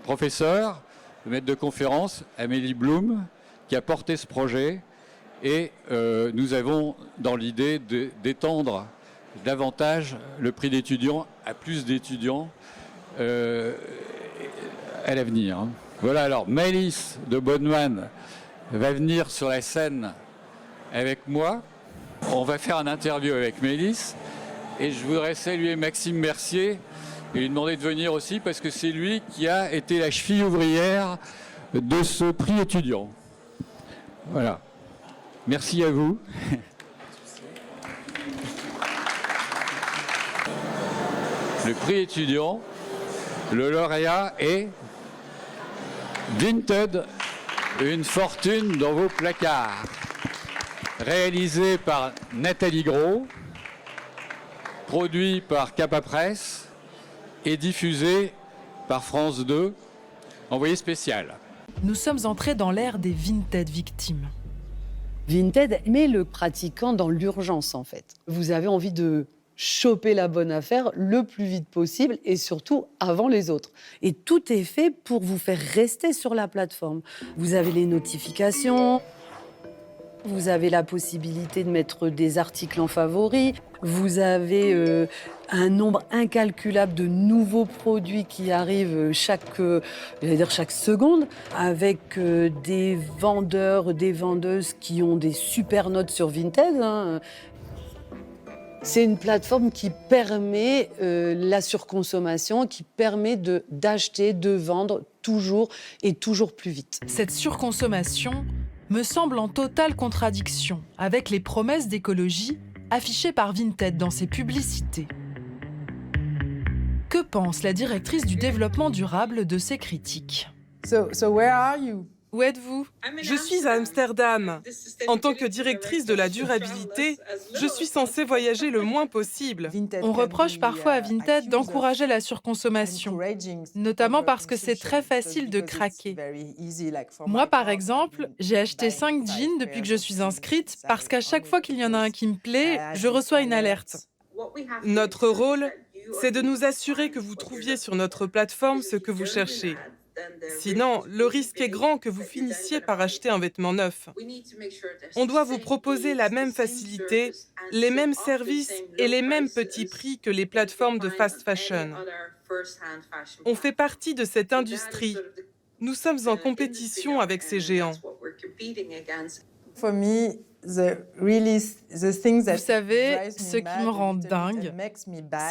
professeur, le maître de conférence, Amélie Blum, qui a porté ce projet. Et nous avons dans l'idée d'étendre davantage le prix d'étudiants à plus d'étudiants à l'avenir. Voilà, alors Maëlys de Bonnemann va venir sur la scène avec moi. On va faire une interview avec Maëlys. Et je voudrais saluer Maxime Mercier et lui demander de venir aussi parce que c'est lui qui a été la cheville ouvrière de ce prix étudiant. Voilà. Merci à vous. Le prix étudiant, le lauréat est Vinted, une fortune dans vos placards. Réalisé par Nathalie Gros, produit par Capa Presse et diffusé par France 2, envoyé spécial. Nous sommes entrés dans l'ère des Vinted victimes. Vinted met le pratiquant dans l'urgence, en fait. Vous avez envie de choper la bonne affaire le plus vite possible et surtout avant les autres. Et tout est fait pour vous faire rester sur la plateforme. Vous avez les notifications, vous avez la possibilité de mettre des articles en favoris, vous avez un nombre incalculable de nouveaux produits qui arrivent chaque seconde, avec des vendeurs, des vendeuses qui ont des super notes sur Vinted. C'est une plateforme qui permet la surconsommation, qui permet d'acheter, de vendre toujours et toujours plus vite. Cette surconsommation me semble en totale contradiction avec les promesses d'écologie affichées par Vinted dans ses publicités. Que pense la directrice du développement durable de ces critiques? Où êtes-vous? Je suis à Amsterdam. En tant que directrice de la durabilité, je suis censée voyager le moins possible. On reproche parfois à Vinted d'encourager la surconsommation, notamment parce que c'est très facile de craquer. Moi, par exemple, j'ai acheté 5 jeans depuis que je suis inscrite parce qu'à chaque fois qu'il y en a un qui me plaît, je reçois une alerte. Notre rôle, c'est de nous assurer que vous trouviez sur notre plateforme ce que vous cherchez. Sinon, le risque est grand que vous finissiez par acheter un vêtement neuf. On doit vous proposer la même facilité, les mêmes services et les mêmes petits prix que les plateformes de fast fashion. On fait partie de cette industrie. Nous sommes en compétition avec ces géants. Vous savez, ce qui me rend dingue,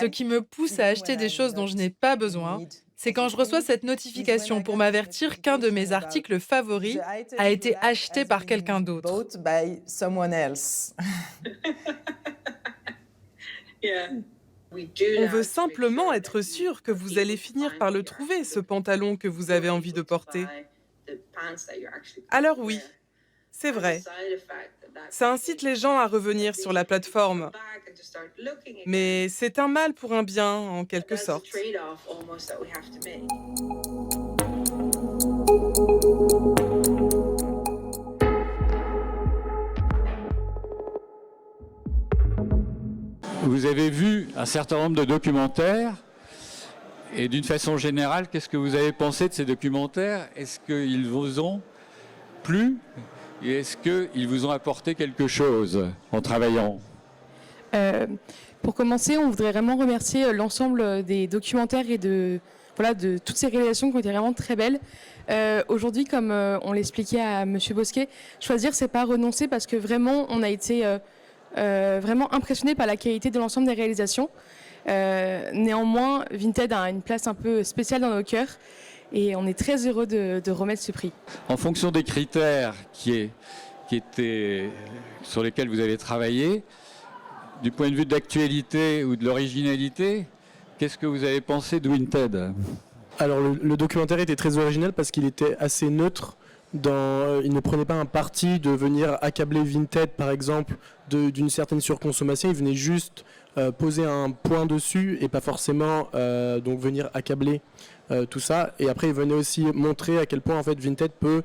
ce qui me pousse à acheter des choses dont je n'ai pas besoin, c'est quand je reçois cette notification pour m'avertir qu'un de mes articles favoris a été acheté par quelqu'un d'autre. On veut simplement être sûr que vous allez finir par le trouver, ce pantalon que vous avez envie de porter. Alors oui, c'est vrai. Ça incite les gens à revenir sur la plateforme. Mais c'est un mal pour un bien, en quelque sorte. Vous avez vu un certain nombre de documentaires et d'une façon générale, qu'est-ce que vous avez pensé de ces documentaires? Est-ce qu'ils vous ont plu et est-ce qu'ils vous ont apporté quelque chose en travaillant? Pour commencer, on voudrait vraiment remercier l'ensemble des documentaires et de toutes ces réalisations qui ont été vraiment très belles. Aujourd'hui, comme on l'expliquait à M. Bosquet, choisir, c'est pas renoncer parce que vraiment, on a été vraiment impressionné par la qualité de l'ensemble des réalisations. Néanmoins, Vinted a une place un peu spéciale dans nos cœurs et on est très heureux de remettre ce prix. En fonction des critères sur lesquels vous avez travaillé, du point de vue de l'actualité ou de l'originalité, qu'est-ce que vous avez pensé de Vinted? Alors le documentaire était très original parce qu'il était assez neutre. Il ne prenait pas un parti de venir accabler Vinted, par exemple, d'une certaine surconsommation. Il venait juste poser un point dessus et pas forcément donc venir accabler tout ça. Et après, il venait aussi montrer à quel point en fait Vinted peut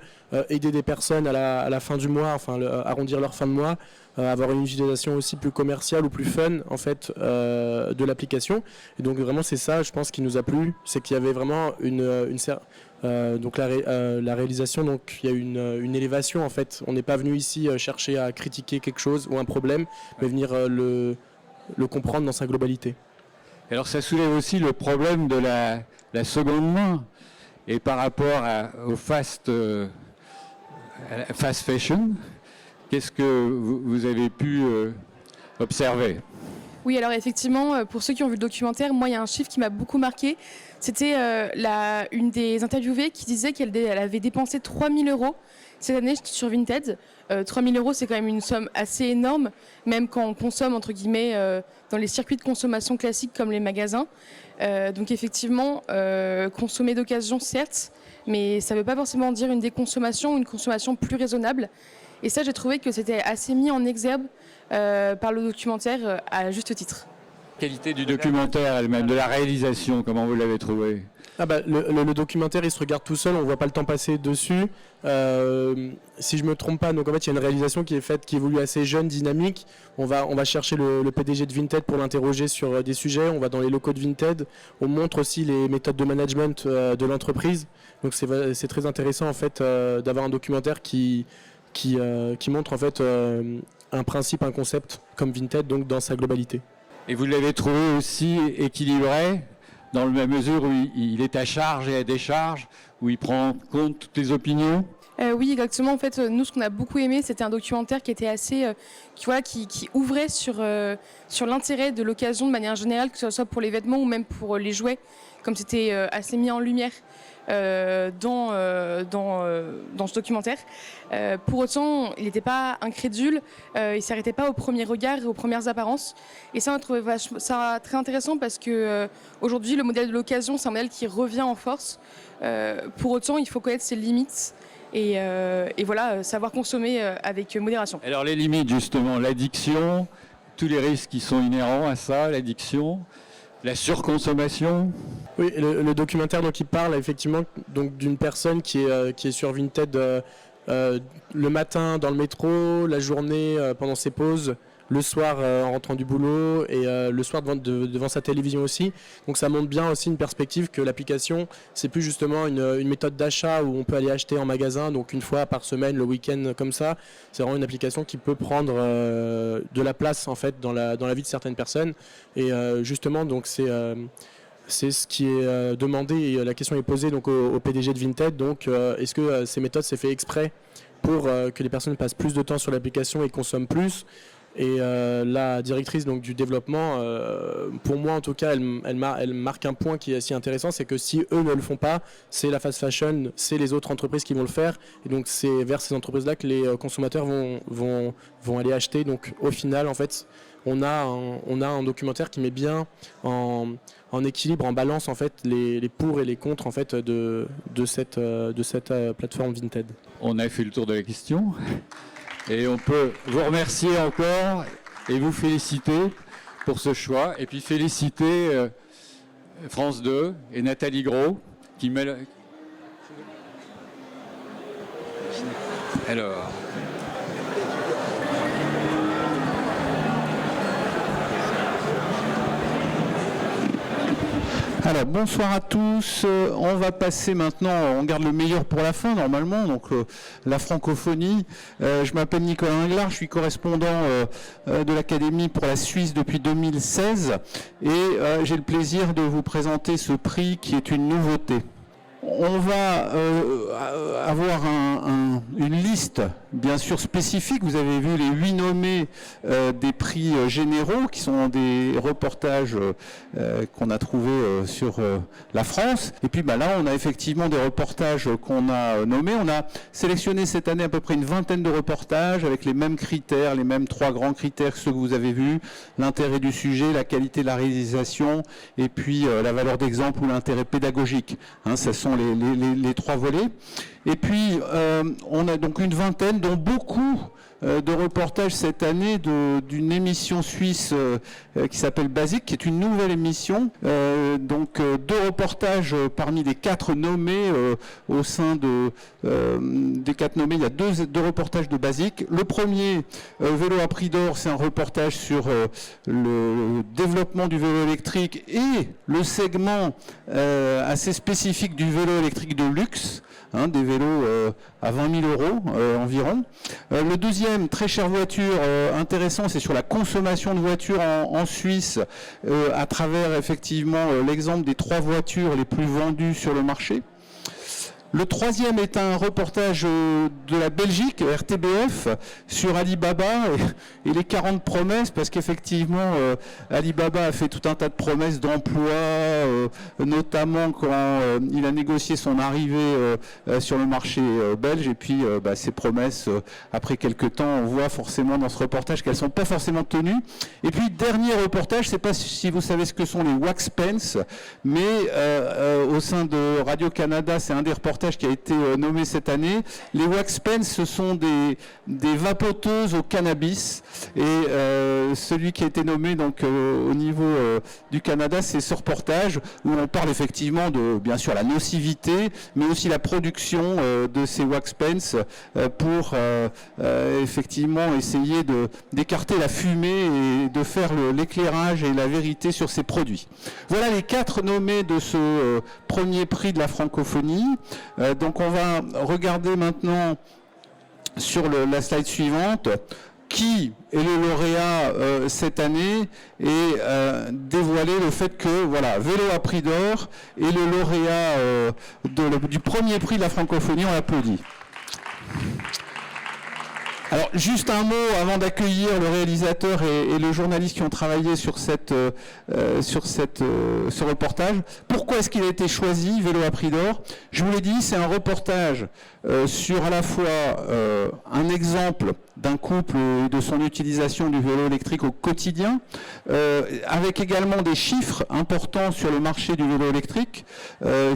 aider des personnes à la fin du mois, enfin arrondir leur fin de mois, avoir une utilisation aussi plus commerciale ou plus fun en fait de l'application. Et donc vraiment c'est ça, je pense, qui nous a plu, c'est qu'il y avait vraiment donc la réalisation, donc il y a une élévation en fait. On n'est pas venu ici chercher à critiquer quelque chose ou un problème, mais venir le comprendre dans sa globalité. Alors ça soulève aussi le problème de la seconde main et par rapport au fast fashion, qu'est-ce que vous avez pu observer? Oui, alors effectivement, pour ceux qui ont vu le documentaire, moi il y a un chiffre qui m'a beaucoup marqué. C'était une des interviewées qui disait qu'elle avait dépensé 3 000 € cette année sur Vinted. 3 000 € c'est quand même une somme assez énorme, même quand on consomme entre guillemets dans les circuits de consommation classiques comme les magasins. Donc effectivement, consommer d'occasion certes, mais ça ne veut pas forcément dire une déconsommation ou une consommation plus raisonnable. Et ça, j'ai trouvé que c'était assez mis en exergue par le documentaire à juste titre. Qualité du documentaire elle-même, de la réalisation, comment vous l'avez trouvé? Le documentaire, il se regarde tout seul, on ne voit pas le temps passer dessus. Si je ne me trompe pas, donc en fait, il y a une réalisation qui est faite, qui évolue assez jeune, dynamique. On va chercher le PDG de Vinted pour l'interroger sur des sujets. On va dans les locaux de Vinted. On montre aussi les méthodes de management de l'entreprise. Donc c'est très intéressant en fait d'avoir un documentaire qui montre en fait un principe, un concept comme Vinted, donc dans sa globalité. Et vous l'avez trouvé aussi équilibré dans la mesure où il est à charge et à décharge, où il prend en compte toutes les opinions? Oui, exactement. En fait, nous, ce qu'on a beaucoup aimé, c'était un documentaire qui était assez, qui ouvrait sur l'intérêt de l'occasion de manière générale, que ce soit pour les vêtements ou même pour les jouets, comme c'était assez mis en lumière dans ce documentaire. Pour autant, il n'était pas incrédule, il ne s'arrêtait pas au premier regard et aux premières apparences. Et ça, on a trouvé ça très intéressant parce que aujourd'hui, le modèle de l'occasion, c'est un modèle qui revient en force. Pour autant, il faut connaître ses limites et voilà, savoir consommer avec modération. Alors les limites, justement, l'addiction, tous les risques qui sont inhérents à ça, l'addiction, la surconsommation. Oui, le documentaire donc il parle effectivement donc d'une personne qui est sur Vinted le matin dans le métro, la journée pendant ses pauses, le soir en rentrant du boulot et le soir devant sa télévision aussi. Donc ça montre bien aussi une perspective que l'application, c'est plus justement une méthode d'achat où on peut aller acheter en magasin, donc une fois par semaine, le week-end comme ça. C'est vraiment une application qui peut prendre de la place en fait dans la vie de certaines personnes. Et justement, donc c'est ce qui est demandé et la question est posée donc au PDG de Vinted. Donc est-ce que ces méthodes c'est fait exprès pour que les personnes passent plus de temps sur l'application et consomment plus? Et la directrice donc, du développement, pour moi en tout cas, elle marque un point qui est assez intéressant, c'est que si eux ne le font pas, c'est la fast fashion, c'est les autres entreprises qui vont le faire. Et donc c'est vers ces entreprises-là que les consommateurs vont aller acheter. Donc au final, en fait, on a un documentaire qui met bien en équilibre, en balance en fait les pour et les contre en fait de cette plateforme Vinted. On a fait le tour de la question et on peut vous remercier encore et vous féliciter pour ce choix et puis féliciter France 2 et Nathalie Gros qui met le... Alors... Alors bonsoir à tous, on va passer maintenant, on garde le meilleur pour la fin normalement, donc la francophonie. Je m'appelle Nicolas Inglard, je suis correspondant de l'Académie pour la Suisse depuis 2016 et j'ai le plaisir de vous présenter ce prix qui est une nouveauté. On va avoir une liste bien sûr spécifique. Vous avez vu les 8 nommés des prix généraux qui sont des reportages qu'on a trouvés sur la France. Et puis là, on a effectivement des reportages qu'on a nommés. On a sélectionné cette année à peu près une vingtaine de reportages avec les mêmes critères, les mêmes 3 grands critères que ceux que vous avez vus. L'intérêt du sujet, la qualité de la réalisation et puis la valeur d'exemple ou l'intérêt pédagogique. Ce sont les 3 volets. Et puis, on a donc une vingtaine, dont beaucoup de reportages cette année d'une émission suisse qui s'appelle Basique, qui est une nouvelle émission. Donc 2 reportages parmi les 4 nommés au sein des 4 nommés. Il y a 2 reportages de Basique. Le premier, Vélo à prix d'or, c'est un reportage sur le développement du vélo électrique et le segment assez spécifique du vélo électrique de luxe. Des vélos à 20 000 € environ. Le deuxième, très chère voiture, intéressant, c'est sur la consommation de voitures en Suisse, à travers effectivement l'exemple des 3 voitures les plus vendues sur le marché. Le troisième est un reportage de la Belgique, RTBF, sur Alibaba et les 40 promesses, parce qu'effectivement, Alibaba a fait tout un tas de promesses d'emploi, notamment quand il a négocié son arrivée sur le marché belge. Et puis, ces promesses, après quelques temps, on voit forcément dans ce reportage qu'elles ne sont pas forcément tenues. Et puis, dernier reportage, je ne sais pas si vous savez ce que sont les wax pens, mais au sein de Radio-Canada, c'est un des reportages qui a été nommé cette année. Les wax pens, ce sont des vapoteuses au cannabis et celui qui a été nommé donc au niveau du Canada, c'est ce reportage où on parle effectivement de bien sûr la nocivité, mais aussi la production de ces wax pens pour effectivement essayer d'écarter la fumée et de faire l'éclairage et la vérité sur ces produits. Voilà les 4 nommés de ce premier prix de la francophonie. Donc on va regarder maintenant sur la slide suivante qui est le lauréat cette année et dévoiler le fait que voilà, Vélo à prix d'or est le lauréat du premier prix de la francophonie. On l'applaudit. Alors, juste un mot avant d'accueillir le réalisateur et le journaliste qui ont travaillé sur ce reportage. Pourquoi est-ce qu'il a été choisi, Vélo à prix d'or? Je vous l'ai dit, c'est un reportage sur à la fois un exemple d'un couple et de son utilisation du vélo électrique au quotidien, avec également des chiffres importants sur le marché du vélo électrique,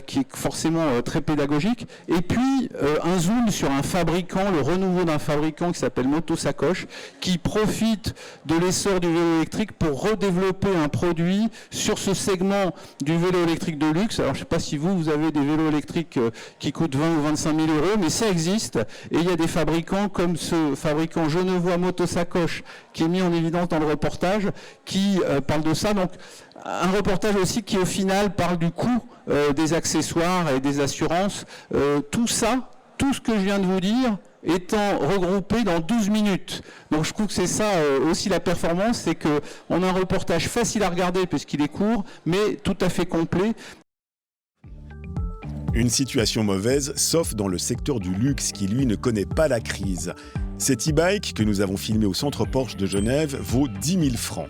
qui est forcément très pédagogique, et puis un zoom sur un fabricant, le renouveau d'un fabricant qui s'appelle Moto Sacoche, qui profite de l'essor du vélo électrique pour redévelopper un produit sur ce segment du vélo électrique de luxe. Alors je ne sais pas si vous avez des vélos électriques qui coûtent 20 ou 25 000 €, mais ça existe, et il y a des fabricants comme ce fabricant genevois Moto Sacoche qui est mis en évidence dans le reportage, qui parle de ça. Donc un reportage aussi qui au final parle du coût des accessoires et des assurances. Tout ça, tout ce que je viens de vous dire, étant regroupé dans 12 minutes. Donc je trouve que c'est ça aussi la performance, c'est qu'on a un reportage facile à regarder puisqu'il est court, mais tout à fait complet. Une situation mauvaise, sauf dans le secteur du luxe qui, lui, ne connaît pas la crise. Cet e-bike que nous avons filmé au centre Porsche de Genève vaut 10 000 francs.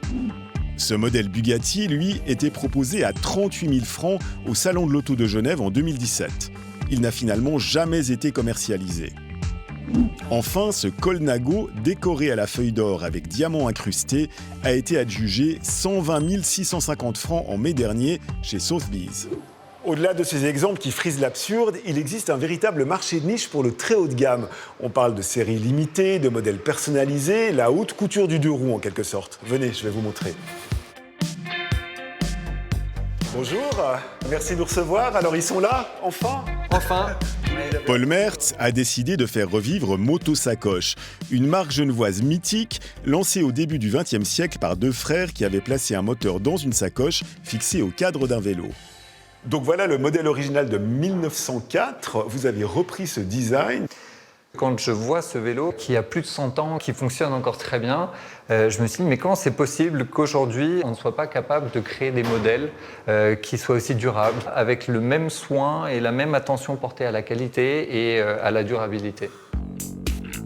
Ce modèle Bugatti, lui, était proposé à 38 000 francs au Salon de l'Auto de Genève en 2017. Il n'a finalement jamais été commercialisé. Enfin, ce Colnago, décoré à la feuille d'or avec diamants incrustés, a été adjugé 120 650 francs en mai dernier chez Sotheby's. Au-delà de ces exemples qui frisent l'absurde, il existe un véritable marché de niche pour le très haut de gamme. On parle de séries limitées, de modèles personnalisés, la haute couture du deux roues en quelque sorte. Venez, je vais vous montrer. Bonjour, merci de nous recevoir. Alors ils sont là, enfin ? Enfin. Paul Mertz a décidé de faire revivre Moto Sacoche, une marque genevoise mythique lancée au début du XXe siècle par deux frères qui avaient placé un moteur dans une sacoche fixée au cadre d'un vélo. Donc voilà le modèle original de 1904. Vous avez repris ce design. Quand je vois ce vélo qui a plus de 100 ans, qui fonctionne encore très bien, je me suis dit mais comment c'est possible qu'aujourd'hui on ne soit pas capable de créer des modèles qui soient aussi durables, avec le même soin et la même attention portée à la qualité et à la durabilité.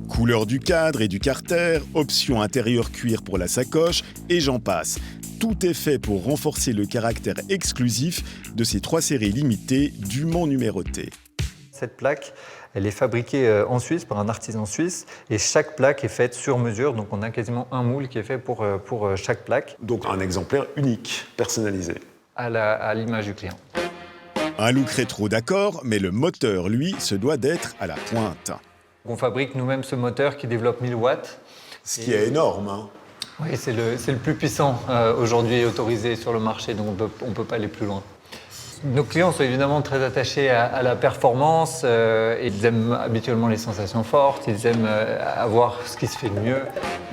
Couleur du cadre et du carter, option intérieure cuir pour la sacoche et j'en passe. Tout est fait pour renforcer le caractère exclusif de ces 3 séries limitées dûment numérotées. Cette plaque, elle est fabriquée en Suisse par un artisan suisse et chaque plaque est faite sur mesure, donc on a quasiment un moule qui est fait pour chaque plaque. Donc un exemplaire unique, personnalisé. À l'image du client. Un look rétro d'accord, mais le moteur, lui, se doit d'être à la pointe. On fabrique nous-mêmes ce moteur qui développe 1000 watts. Ce qui est énorme, hein. Oui, c'est le plus puissant aujourd'hui autorisé sur le marché, donc on ne peut pas aller plus loin. Nos clients sont évidemment très attachés à la performance, ils aiment habituellement les sensations fortes, ils aiment avoir ce qui se fait de mieux.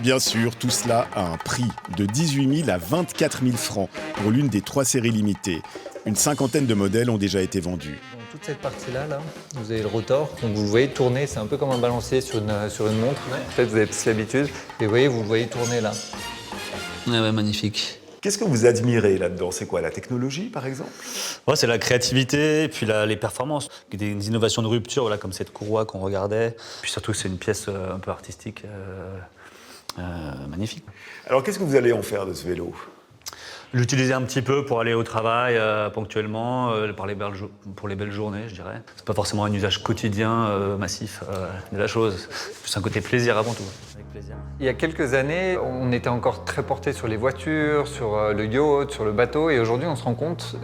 Bien sûr, tout cela a un prix de 18 000 à 24 000 francs pour l'une des 3 séries limitées. Une cinquantaine de modèles ont déjà été vendus. Dans toute cette partie-là, vous avez le rotor, donc vous le voyez tourner, c'est un peu comme un balancier sur une montre. Peut-être vous avez plus l'habitude, et vous le voyez tourner là. Ouais, magnifique. Qu'est-ce que vous admirez là-dedans? C'est quoi, la technologie par exemple? C'est la créativité et puis les performances. Des innovations de rupture, voilà, comme cette courroie qu'on regardait. Puis surtout, c'est une pièce un peu artistique, magnifique. Alors qu'est-ce que vous allez en faire de ce vélo? L'utiliser un petit peu pour aller au travail ponctuellement, pour les belles journées, je dirais. C'est pas forcément un usage quotidien massif de la chose. C'est un côté plaisir avant tout. Avec plaisir. Il y a quelques années, on était encore très porté sur les voitures, sur le yacht, sur le bateau, et aujourd'hui on se rend compte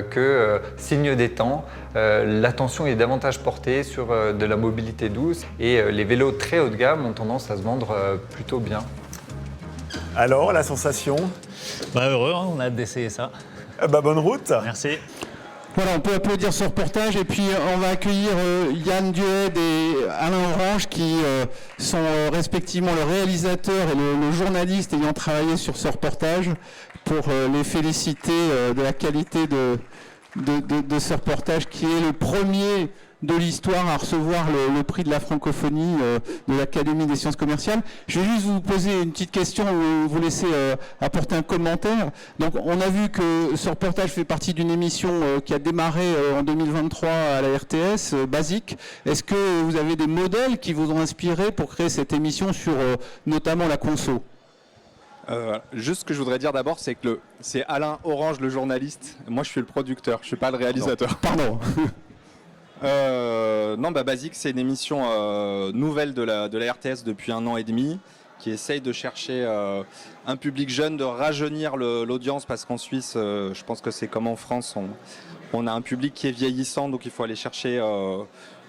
que, signe des temps, l'attention est davantage portée sur de la mobilité douce, et les vélos très haut de gamme ont tendance à se vendre plutôt bien. Alors, la sensation? Heureux, hein, on a hâte d'essayer ça. Bonne route. Merci. Voilà, on peut applaudir ce reportage et puis on va accueillir Yann Duhed et Alain Orange qui sont respectivement le réalisateur et le journaliste ayant travaillé sur ce reportage pour les féliciter de la qualité de ce reportage qui est le premier de l'histoire à recevoir le prix de la francophonie de l'Académie des sciences commerciales. Je vais juste vous poser une petite question ou vous laisser apporter un commentaire. Donc, on a vu que ce reportage fait partie d'une émission qui a démarré en 2023 à la RTS, Basique. Est-ce que vous avez des modèles qui vous ont inspiré pour créer cette émission sur notamment la conso? Juste ce que je voudrais dire d'abord, c'est que c'est Alain Orange, le journaliste. Moi, je suis le producteur, je suis pas le réalisateur. Non, pardon. Non, Basique, c'est une émission nouvelle de la RTS depuis 1 an et demi, qui essaye de chercher un public jeune, de rajeunir l'audience, parce qu'en Suisse, je pense que c'est comme en France, on a un public qui est vieillissant, donc il faut aller chercher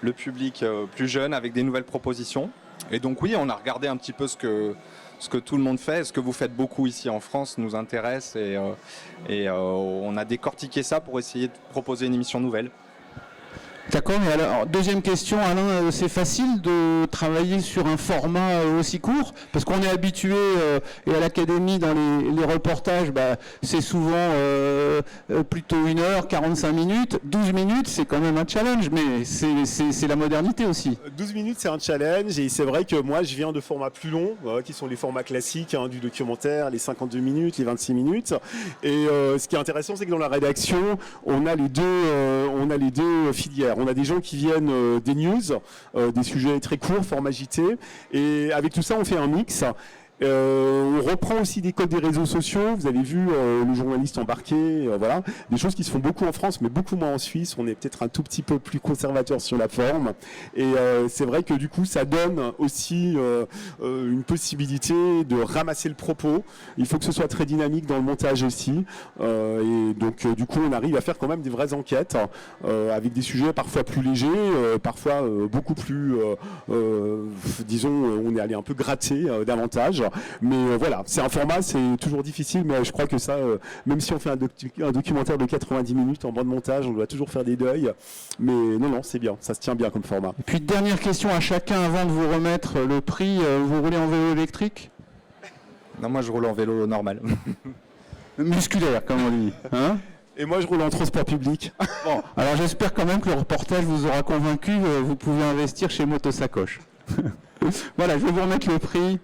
le public plus jeune avec des nouvelles propositions. Et donc oui, on a regardé un petit peu ce que tout le monde fait, ce que vous faites beaucoup ici en France nous intéresse, et on a décortiqué ça pour essayer de proposer une émission nouvelle. D'accord, mais alors, deuxième question, Alain, c'est facile de travailler sur un format aussi court? Parce qu'on est habitué, et à l'Académie, dans les reportages, c'est souvent plutôt 1 heure, 45 minutes. 12 minutes, c'est quand même un challenge, mais c'est la modernité aussi. 12 minutes, c'est un challenge, et c'est vrai que moi, je viens de formats plus longs, qui sont les formats classiques, du documentaire, les 52 minutes, les 26 minutes. Et ce qui est intéressant, c'est que dans la rédaction, on a les deux filières. On a des gens qui viennent des news, des sujets très courts, format JT, et avec tout ça, on fait un mix. On reprend aussi des codes des réseaux sociaux. Vous avez vu le journaliste embarqué, voilà, des choses qui se font beaucoup en France, mais beaucoup moins en Suisse. On est peut-être un tout petit peu plus conservateur sur la forme, et c'est vrai que du coup, ça donne aussi une possibilité de ramasser le propos. Il faut que ce soit très dynamique dans le montage aussi, et donc du coup, on arrive à faire quand même des vraies enquêtes avec des sujets parfois plus légers, parfois beaucoup plus, disons, on est allé un peu gratter davantage. Mais voilà, c'est un format, c'est toujours difficile, mais je crois que ça, même si on fait un documentaire de 90 minutes en bande montage, on doit toujours faire des deuils. Mais non, c'est bien, ça se tient bien comme format. Et puis dernière question à chacun avant de vous remettre le prix. Vous roulez en vélo électrique? Non, moi je roule en vélo normal. Musculaire, comme on dit. Hein? Et moi je roule en transport public. Bon, alors j'espère quand même que le reportage vous aura convaincu. Vous pouvez investir chez Motosacoche. Voilà, je vais vous remettre le prix.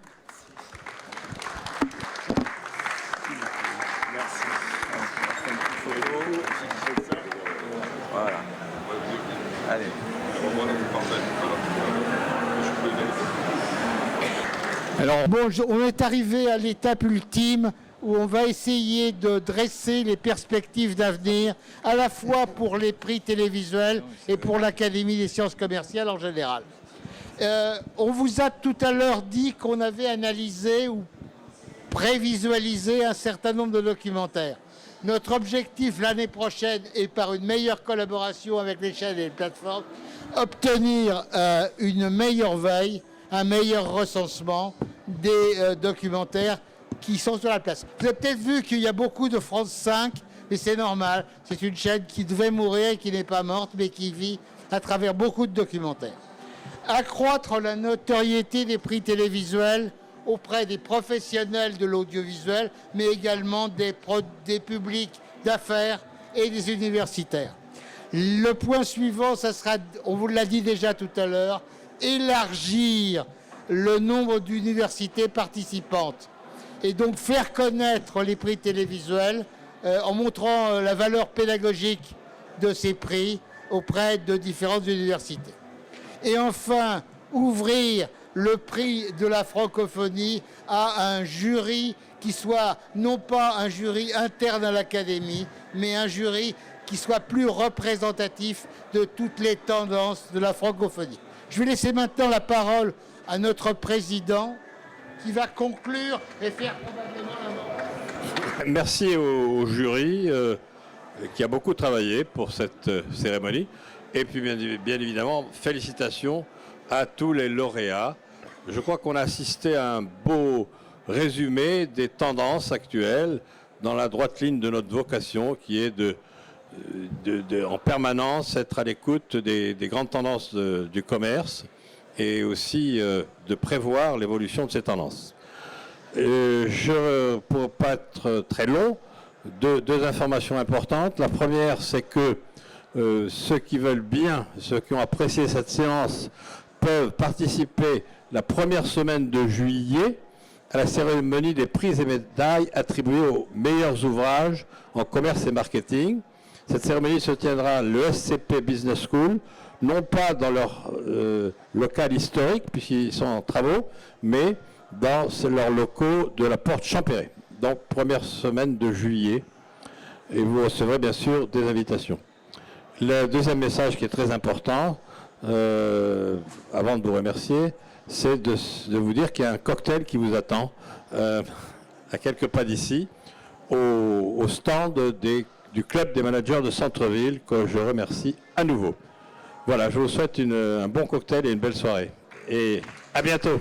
Voilà. Allez. Alors, bon, on est arrivé à l'étape ultime où on va essayer de dresser les perspectives d'avenir, à la fois pour les prix télévisuels et pour l'Académie des sciences commerciales en général. On vous a tout à l'heure dit qu'on avait analysé ou prévisualisé un certain nombre de documentaires. Notre objectif l'année prochaine est, par une meilleure collaboration avec les chaînes et les plateformes, obtenir une meilleure veille, un meilleur recensement des documentaires qui sont sur la place. Vous avez peut-être vu qu'il y a beaucoup de France 5, mais c'est normal. C'est une chaîne qui devait mourir et qui n'est pas morte, mais qui vit à travers beaucoup de documentaires. Accroître la notoriété des prix télévisuels auprès des professionnels de l'audiovisuel, mais également des publics d'affaires et des universitaires. Le point suivant, ça sera, on vous l'a dit déjà tout à l'heure, élargir le nombre d'universités participantes et donc faire connaître les prix télévisuels en montrant la valeur pédagogique de ces prix auprès de différentes universités. Et enfin, ouvrir le prix de la francophonie à un jury qui soit non pas un jury interne à l'Académie, mais un jury qui soit plus représentatif de toutes les tendances de la francophonie. Je vais laisser maintenant la parole à notre président qui va conclure et faire probablement la mort. Merci au jury qui a beaucoup travaillé pour cette cérémonie. Et puis bien évidemment, félicitations à tous les lauréats. Je crois qu'on a assisté à un beau résumé des tendances actuelles dans la droite ligne de notre vocation qui est en permanence être à l'écoute des grandes tendances du commerce et aussi de prévoir l'évolution de ces tendances. Pour ne pas être très long, deux informations importantes. La première, c'est que ceux qui veulent bien, ceux qui ont apprécié cette séance, peuvent participer la première semaine de juillet à la cérémonie des prix et médailles attribués aux meilleurs ouvrages en commerce et marketing. Cette cérémonie se tiendra à l'ESCP Business School, non pas dans leur local historique, puisqu'ils sont en travaux, mais dans leurs locaux de la Porte Champéret. Donc, première semaine de juillet, et vous recevrez bien sûr des invitations. Le deuxième message qui est très important, avant de vous remercier, c'est de vous dire qu'il y a un cocktail qui vous attend à quelques pas d'ici, au stand du club des managers de Centre-Ville, que je remercie à nouveau. Voilà, je vous souhaite un bon cocktail et une belle soirée. Et à bientôt.